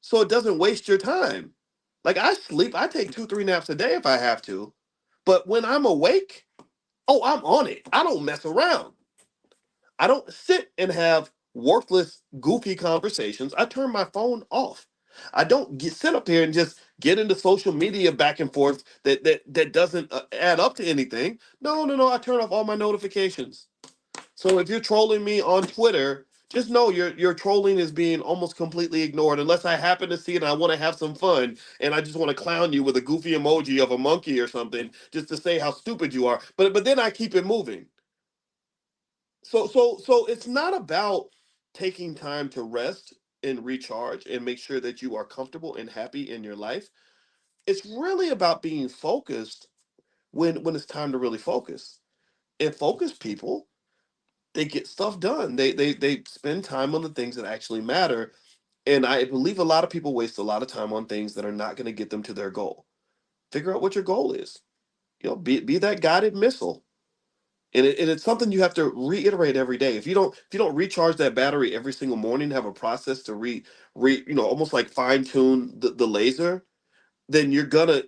so it doesn't waste your time. Like I sleep, I take 2, 3 naps a day if I have to. But when I'm awake, oh, I'm on it. I don't mess around. I don't sit and have worthless, goofy conversations. I turn my phone off. I don't sit up here and just get into social media back and forth that doesn't add up to anything. No, no, no. I turn off all my notifications. So if you're trolling me on Twitter, just know your trolling is being almost completely ignored unless I happen to see it and I want to have some fun and I just want to clown you with a goofy emoji of a monkey or something just to say how stupid you are. But then I keep it moving. So it's not about taking time to rest and recharge and make sure that you are comfortable and happy in your life. It's really about being focused when it's time to really focus. And focused people, they get stuff done. They spend time on the things that actually matter. And I believe a lot of people waste a lot of time on things that are not going to get them to their goal. Figure out what your goal is. Be that guided missile. And it's something you have to reiterate every day. If you don't recharge that battery every single morning, have a process to almost like fine tune the laser, then you're gonna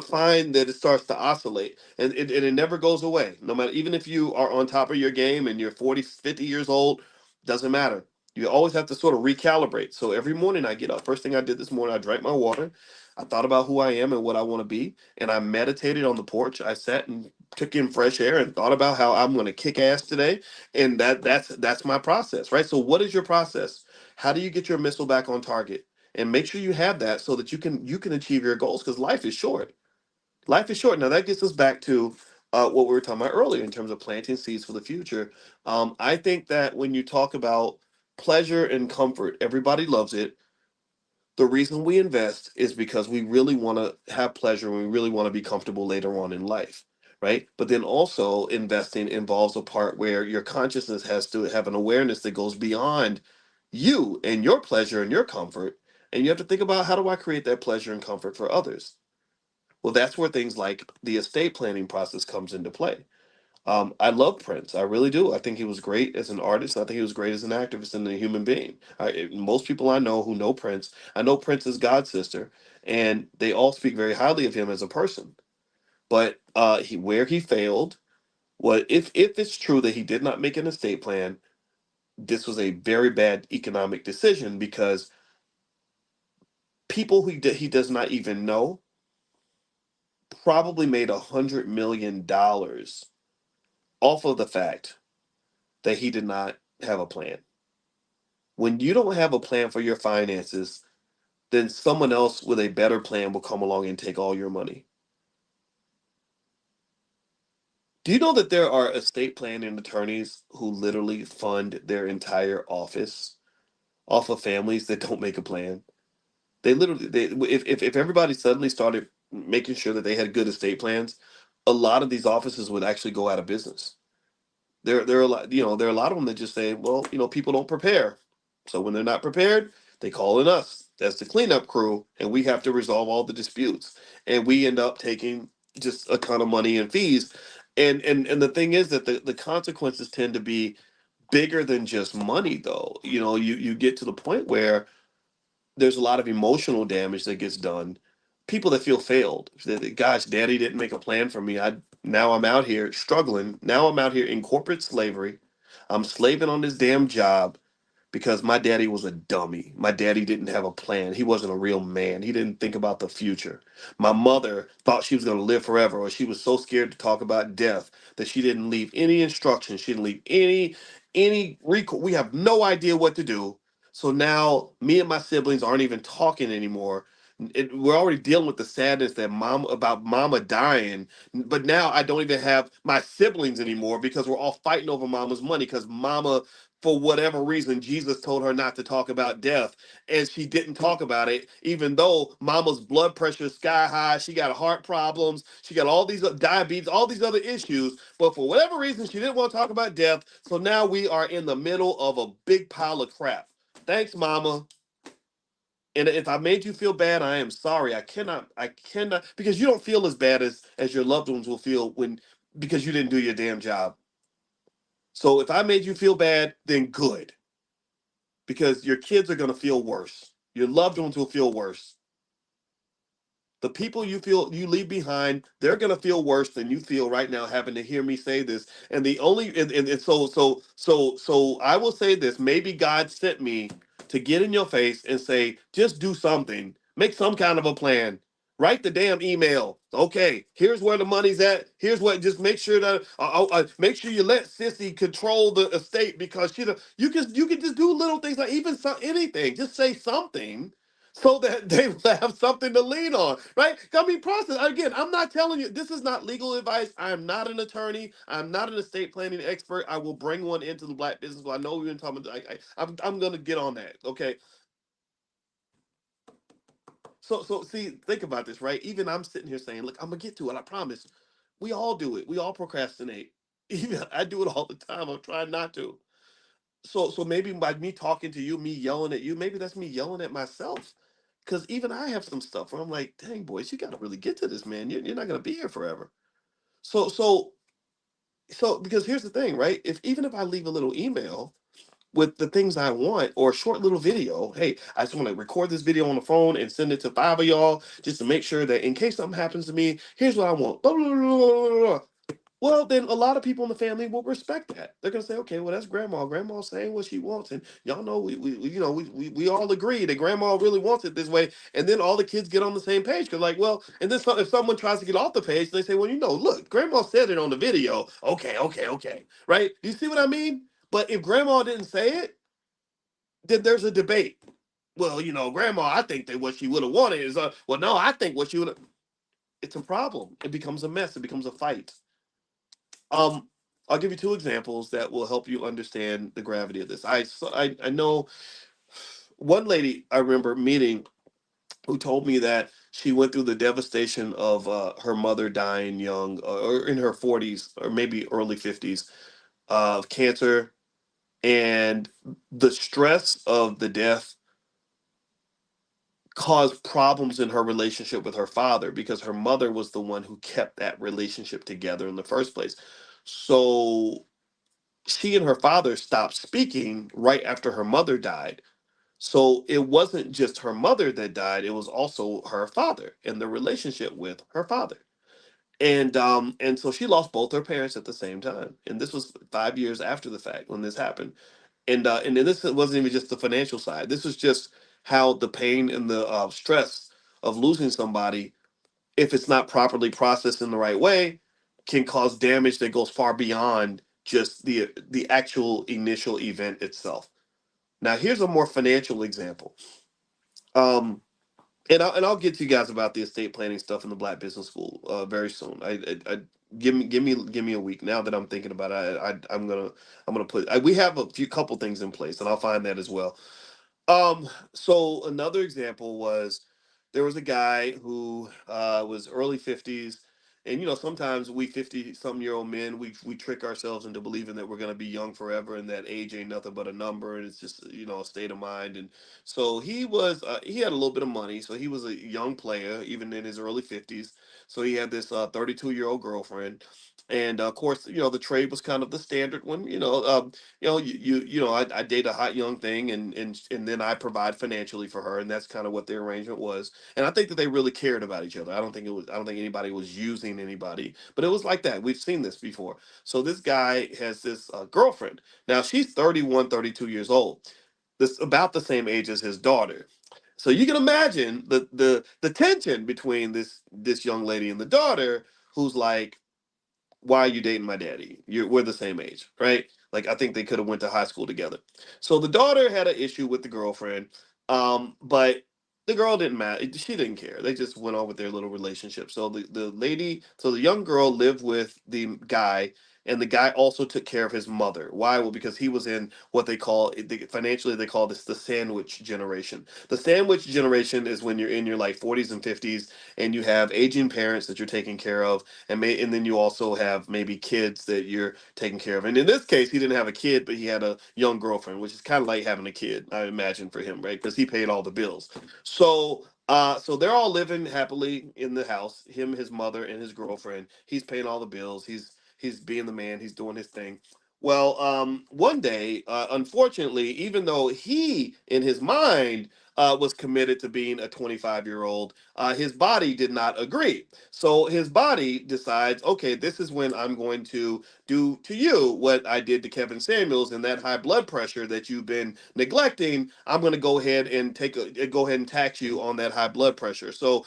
find that it starts to oscillate and it never goes away. No matter, even if you are on top of your game and you're 40, 50 years old, doesn't matter. You always have to sort of recalibrate. So every morning I get up. First thing I did this morning, I drank my water. I thought about who I am and what I want to be, and I meditated on the porch. I sat and took in fresh air and thought about how I'm going to kick ass today. And that's my process, right? So what is your process? How do you get your missile back on target? And make sure you have that so that you can achieve your goals because life is short. Life is short. Now that gets us back to what we were talking about earlier in terms of planting seeds for the future. I think that when you talk about pleasure and comfort, everybody loves it. The reason we invest is because we really want to have pleasure and we really want to be comfortable later on in life, right? But then also investing involves a part where your consciousness has to have an awareness that goes beyond you and your pleasure and your comfort. And you have to think about, how do I create that pleasure and comfort for others? Well, that's where things like the estate planning process comes into play. I love Prince. I really do. I think he was great as an artist. I think he was great as an activist and a human being. Most people I know who know Prince, I know Prince's god sister, and they all speak very highly of him as a person. But where he failed, if it's true that he did not make an estate plan, this was a very bad economic decision because people he does not even know probably made $100 million off of the fact that he did not have a plan. When you don't have a plan for your finances, then someone else with a better plan will come along and take all your money. Do you know that there are estate planning attorneys who literally fund their entire office off of families that don't make a plan? If everybody suddenly started making sure that they had good estate plans, a lot of these offices would actually go out of business. There are a lot, there are a lot of them that just say, well, people don't prepare. So when they're not prepared, they call in us. That's the cleanup crew, and we have to resolve all the disputes. And we end up taking just a ton of money in fees. And the thing is that the consequences tend to be bigger than just money though. You get to the point where there's a lot of emotional damage that gets done. People that feel failed. Gosh, daddy didn't make a plan for me. Now I'm out here struggling. Now I'm out here in corporate slavery. I'm slaving on this damn job because my daddy was a dummy. My daddy didn't have a plan. He wasn't a real man. He didn't think about the future. My mother thought she was going to live forever, or she was so scared to talk about death that she didn't leave any instructions. She didn't leave any recall. We have no idea what to do. So now me and my siblings aren't even talking anymore. We're already dealing with the sadness that mama dying, but now I don't even have my siblings anymore because we're all fighting over mama's money because mama, for whatever reason, Jesus told her not to talk about death, and she didn't talk about it, even though mama's blood pressure is sky high. She got heart problems. She got all these diabetes, all these other issues. But for whatever reason, she didn't want to talk about death. So now we are in the middle of a big pile of crap. Thanks, mama. And if I made you feel bad, I am sorry. I cannot, because you don't feel as bad as your loved ones will feel because you didn't do your damn job. So if I made you feel bad, then good, because your kids are going to feel worse. Your loved ones will feel worse. The people you leave behind, they're going to feel worse than you feel right now having to hear me say this. And the only and so I will say this, maybe God sent me to get in your face and say, just do something, make some kind of a plan, write the damn email. Okay, here's where the money's at. Here's what. Just make sure that make sure you let Sissy control the estate, because you can just do little things, like even anything. Just say something so that they will have something to lean on, right? I mean, process. Again, I'm not telling you, this is not legal advice. I am not an attorney. I'm not an estate planning expert. I will bring one into the Black Business School. I know we've been talking about, I'm going to get on that, okay? So see, think about this, right? Even I'm sitting here saying, look, I'm going to get to it. I promise. We all do it. We all procrastinate. Even I do it all the time. I'm trying not to. So maybe by me talking to you, me yelling at you, maybe that's me yelling at myself. Because even I have some stuff where I'm like, dang, boys, you got to really get to this, man. You're not going to be here forever. So, so, so, because here's the thing, right? Even if I leave a little email with the things I want, or a short little video, hey, I just want to record this video on the phone and send it to 5 of y'all just to make sure that in case something happens to me, here's what I want. Blah, blah, blah, blah, blah, blah. Well, then a lot of people in the family will respect that. They're gonna say, okay, well, that's grandma. Grandma's saying what she wants, and y'all know we all agree that grandma really wants it this way. And then all the kids get on the same page, because like, well, and then if someone tries to get off the page, they say, well, look, grandma said it on the video. Okay, okay, okay, right? You see what I mean? But if grandma didn't say it, then there's a debate. Well, grandma, I think that what she would have wanted is, well, no, I think what she would. It's a problem. It becomes a mess. It becomes a fight. Um, I'll give you two examples that will help you understand the gravity of this. I know one lady I remember meeting who told me that she went through the devastation of her mother dying young, or in her 40s, or maybe early 50s, of cancer, and the stress of the death caused problems in her relationship with her father, because her mother was the one who kept that relationship together in the first place. So she and her father stopped speaking right after her mother died. So it wasn't just her mother that died, it was also her father and the relationship with her father. And so she lost both her parents at the same time. And this was 5 years after the fact when this happened. And then this wasn't even just the financial side. This was just how the pain and the stress of losing somebody, if it's not properly processed in the right way, can cause damage that goes far beyond just the actual initial event itself. Now, here's a more financial example. Um, and I'll get to you guys about the estate planning stuff in the Black Business School very soon. I give me a week. Now that I'm thinking about it, I'm gonna put. We have a few couple things in place, and I'll find that as well. So another example was, there was a guy who was early 50s, And sometimes we 50-some-year-old men, we trick ourselves into believing that we're going to be young forever, and that age ain't nothing but a number, and it's just a state of mind. And so he had a little bit of money, so he was a young player even in his early 50s. So he had this 32-year-old girlfriend. And of course, the trade was kind of the standard one. I date a hot young thing, and then I provide financially for her, and that's kind of what the arrangement was. And I think that they really cared about each other. I don't think anybody was using anybody, but it was like that. We've seen this before. So this guy has this girlfriend. Now she's 31, 32 years old. This about the same age as his daughter. So you can imagine the tension between this young lady and the daughter, who's like, why are you dating my daddy? We're the same age, right? Like, I think they could have went to high school together. So the daughter had an issue with the girlfriend, but the girl didn't matter. She didn't care. They just went on with their little relationship. So the young girl lived with the guy, and the guy also took care of his mother. Why? Well, because he was in what they call financially, they call this the sandwich generation. The sandwich generation is when you're in your like 40s and 50s, and you have aging parents that you're taking care of, and then you also have maybe kids that you're taking care of. And in this case, he didn't have a kid, but he had a young girlfriend, which is kind of like having a kid, I imagine, for him, right? Because he paid all the bills. So they're all living happily in the house. Him, his mother, and his girlfriend. He's paying all the bills. He's being the man. He's doing his thing. Well, one day, unfortunately, even though he in his mind was committed to being a 25-year-old, his body did not agree. So his body decides, okay, this is when I'm going to do to you what I did to Kevin Samuels, and that high blood pressure that you've been neglecting. I'm going to go ahead and go ahead and tax you on that high blood pressure. So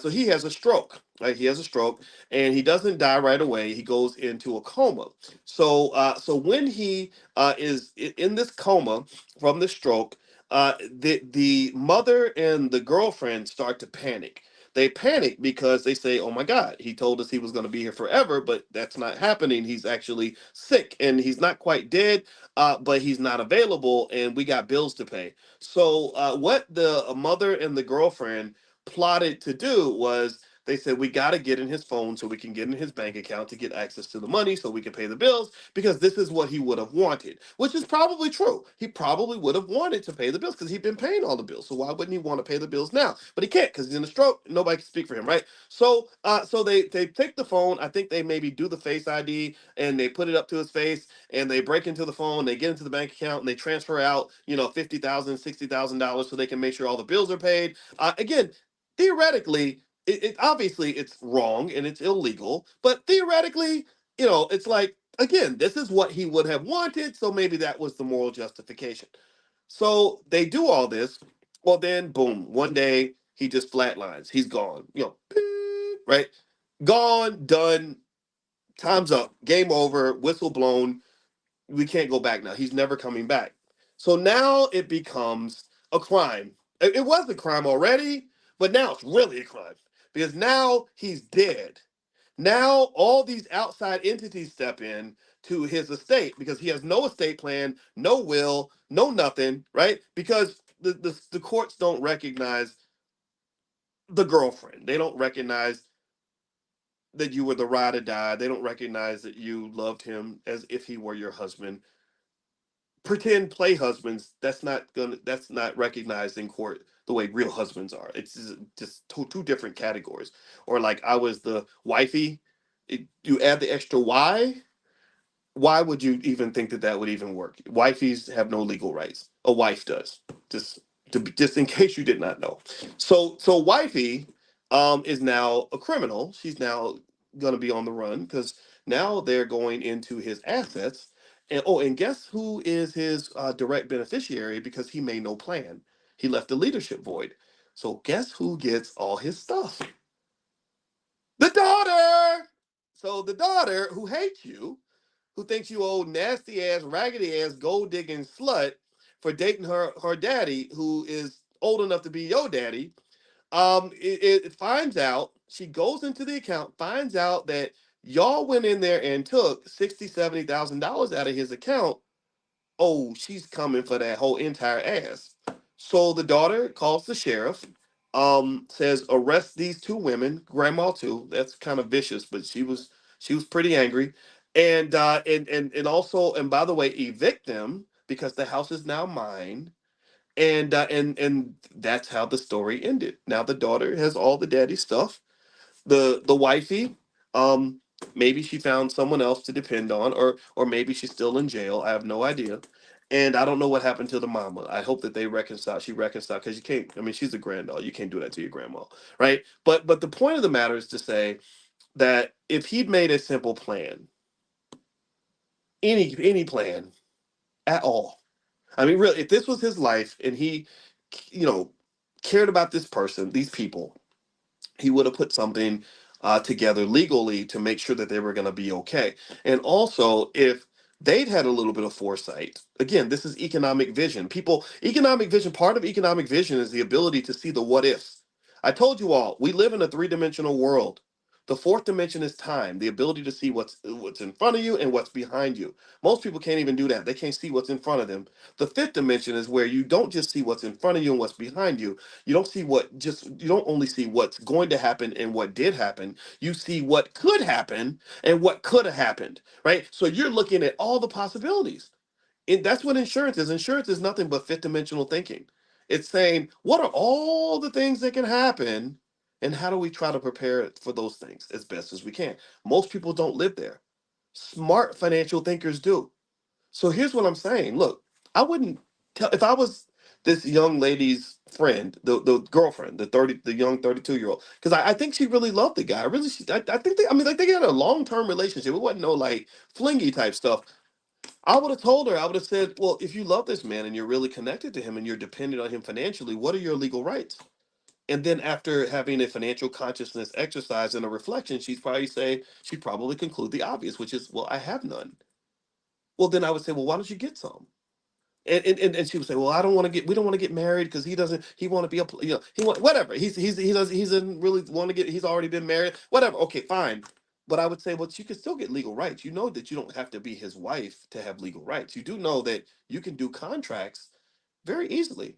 he has a stroke. Right, he has a stroke, and he doesn't die right away. He goes into a coma. So when he is in this coma from the stroke, the mother and the girlfriend start to panic. They panic because they say, "Oh my God, he told us he was going to be here forever, but that's not happening. He's actually sick, and he's not quite dead, but he's not available, and we got bills to pay." So what the mother and the girlfriend plotted to do was, they said, we got to get in his phone so we can get in his bank account to get access to the money so we can pay the bills, because this is what he would have wanted, which is probably true. He probably would have wanted to pay the bills because he'd been paying all the bills. So why wouldn't he want to pay the bills now? But he can't because he's in a stroke. Nobody can speak for him, right? So they take the phone. I think they maybe do the Face ID, and they put it up to his face, and they break into the phone. They get into the bank account, and they transfer out, $50,000, $60,000 so they can make sure all the bills are paid. Again, theoretically, it obviously it's wrong and it's illegal, but theoretically, it's like, again, this is what he would have wanted, so maybe that was the moral justification. So they do all this. Well, then boom, one day he just flatlines. He's gone. Beep, right? Gone, done, time's up, game over, whistle blown. We can't go back now. He's never coming back. So now it becomes a crime. It was a crime already, but now it's really a crime because now he's dead. Now all these outside entities step in to his estate because he has no estate plan, no will, no nothing, right? Because the courts don't recognize the girlfriend. They don't recognize that you were the ride or die. They don't recognize that you loved him as if he were your husband. Pretend play husbands, that's not recognized in court the way real husbands are. It's just two different categories. Or like, I was the wifey. You add the extra y. Why would you even think that that would even work? Wifeys have no legal rights. A wife does. Just in case you did not know. So wifey is now a criminal. She's now going to be on the run because now they're going into his assets. And guess who is his direct beneficiary, because he made no plan. He left the leadership void. So guess who gets all his stuff? The daughter. So the daughter, who hates you, who thinks you old nasty ass, raggedy ass, gold digging slut for dating her daddy, who is old enough to be your daddy. It finds out, she goes into the account, finds out that y'all went in there and took $60,000, $70,000 out of his account. Oh, she's coming for that whole entire ass. So the daughter calls the sheriff. says arrest these two women, grandma too. That's kind of vicious, but she was pretty angry, and also, and by the way, evict them because the house is now mine. And that's how the story ended. Now the daughter has all the daddy stuff. The wifey, um, maybe she found someone else to depend on, or maybe she's still in jail. I have no idea. And I don't know what happened to the mama. I hope that they reconcile. She reconciled because you can't. I mean, she's a granddaughter. You can't do that to your grandma, right? But the point of the matter is to say that if he'd made a simple plan, any plan at all. I mean, really, if this was his life and he, you know, cared about this person, these people, he would have put something together legally to make sure that they were going to be okay. And also, if they'd had a little bit of foresight, again, this is economic vision. Economic vision, part of economic vision is the ability to see the what ifs. I told you all, we live in a three-dimensional world. The fourth dimension is time, the ability to see what's in front of you and what's behind you. Most people can't even do that. They can't see what's in front of them. The fifth dimension is where you don't just see what's in front of you and what's behind you. You don't only see what's going to happen and what did happen. You see what could happen and what could have happened, right? So you're looking at all the possibilities. And that's what insurance is. Insurance is nothing but fifth dimensional thinking. It's saying, what are all the things that can happen and how do we try to prepare for those things as best as we can? Most people don't live there. Smart financial thinkers do. So here's what I'm saying. Look, I wouldn't tell if I was this young lady's friend, the girlfriend, the young 32-year-old, because I think she really loved the guy. I think I mean, like, they had a long term relationship. It wasn't no like flingy type stuff. I would have told her. I would have said, well, if you love this man and you're really connected to him and you're dependent on him financially, what are your legal rights? And then after having a financial consciousness exercise and a reflection, she'd probably conclude the obvious, which is, well, I have none. Well, then I would say, well, why don't you get some? And she would say, well, we don't want to get married because he want to be he want whatever. He doesn't really want to get, he's already been married, whatever. Okay, fine. But I would say, well, you can still get legal rights. You know that you don't have to be his wife to have legal rights. You do know that you can do contracts very easily.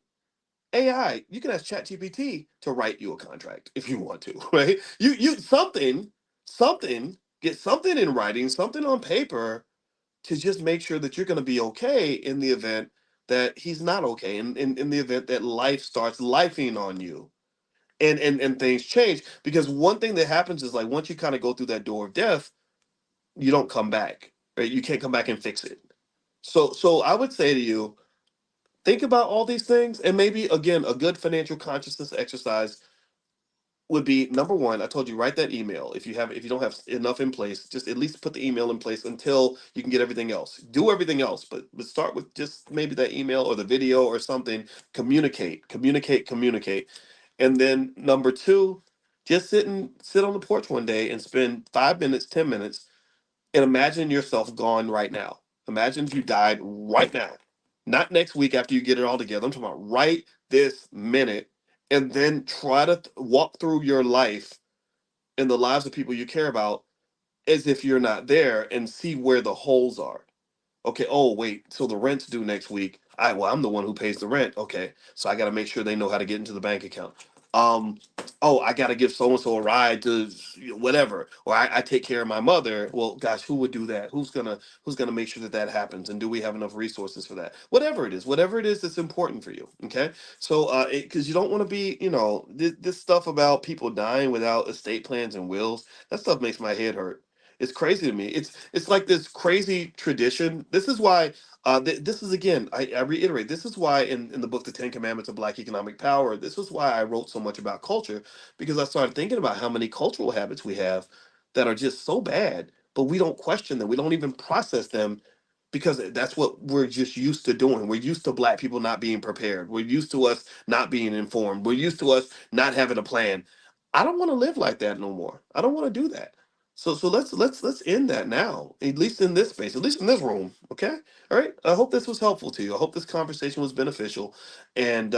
AI, you can ask ChatGPT to write you a contract if you want to, right? Something, get something in writing, something on paper to just make sure that you're going to be okay in the event that he's not okay, in the event that life starts lifing on you, and things change. Because one thing that happens is, like, once you kind of go through that door of death, you don't come back, right? You can't come back and fix it. So I would say to you, think about all these things, and maybe again, a good financial consciousness exercise would be number one. I told you, write that email. If you don't have enough in place, just at least put the email in place until you can get everything else. Do everything else, but start with just maybe that email or the video or something. Communicate. And then number two, just sit on the porch one day and spend 5 minutes, 10 minutes, and imagine yourself gone right now. Imagine if you died right now, not next week after you get it all together. I'm talking about right this minute, and then try to walk through your life and the lives of people you care about as if you're not there and see where the holes are. Okay, oh wait, so the rent's due next week. I'm the one who pays the rent. Okay, so I got to make sure they know how to get into the bank account. Um, oh, I got to give so and so a ride to whatever, or I take care of my mother. Well, gosh, who would do that? Who's gonna make sure that that happens? And do we have enough resources for that? Whatever it is that's important for you. Okay, so because you don't want to be, this stuff about people dying without estate plans and wills. That stuff makes my head hurt. It's crazy to me. It's like this crazy tradition. This is why. This is, again, I reiterate. This is why in the book, The Ten Commandments of Black Economic Power. This is why I wrote so much about culture, because I started thinking about how many cultural habits we have that are just so bad, but we don't question them. We don't even process them because that's what we're just used to doing. We're used to Black people not being prepared. We're used to us not being informed. We're used to us not having a plan. I don't want to live like that no more. I don't want to do that. So let's end that now, at least in this space, at least in this room. Okay, all right. I hope this was helpful to you. I hope this conversation was beneficial, and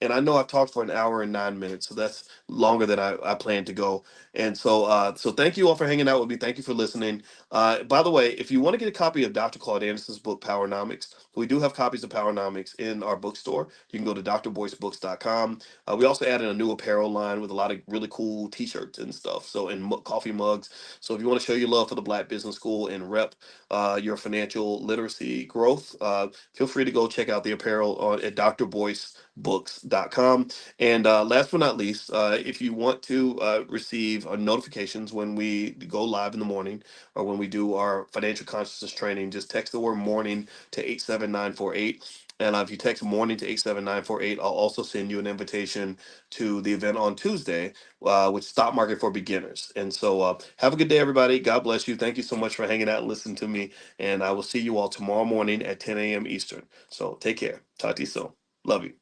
And I know I've talked for an hour and 9 minutes, so that's longer than I plan to go. And so, so thank you all for hanging out with me. Thank you for listening. By the way, if you want to get a copy of Dr. Claude Anderson's book, Powernomics, we do have copies of Powernomics in our bookstore. You can go to drboycebooks.com. We also added a new apparel line with a lot of really cool T-shirts and stuff. So, and coffee mugs. So, if you want to show your love for the Black Business School and rep your financial literacy growth, feel free to go check out the apparel at drboycebooks.com. And last but not least, if you want to receive notifications when we go live in the morning or when we do our financial consciousness training, just text the word morning to 87948. And if you text morning to 87948, I'll also send you an invitation to the event on Tuesday, with Stock Market for Beginners. And so have a good day, everybody. God bless you. Thank you so much for hanging out and listening to me. And I will see you all tomorrow morning at 10 a.m. Eastern. So take care. Talk to you soon. Love you.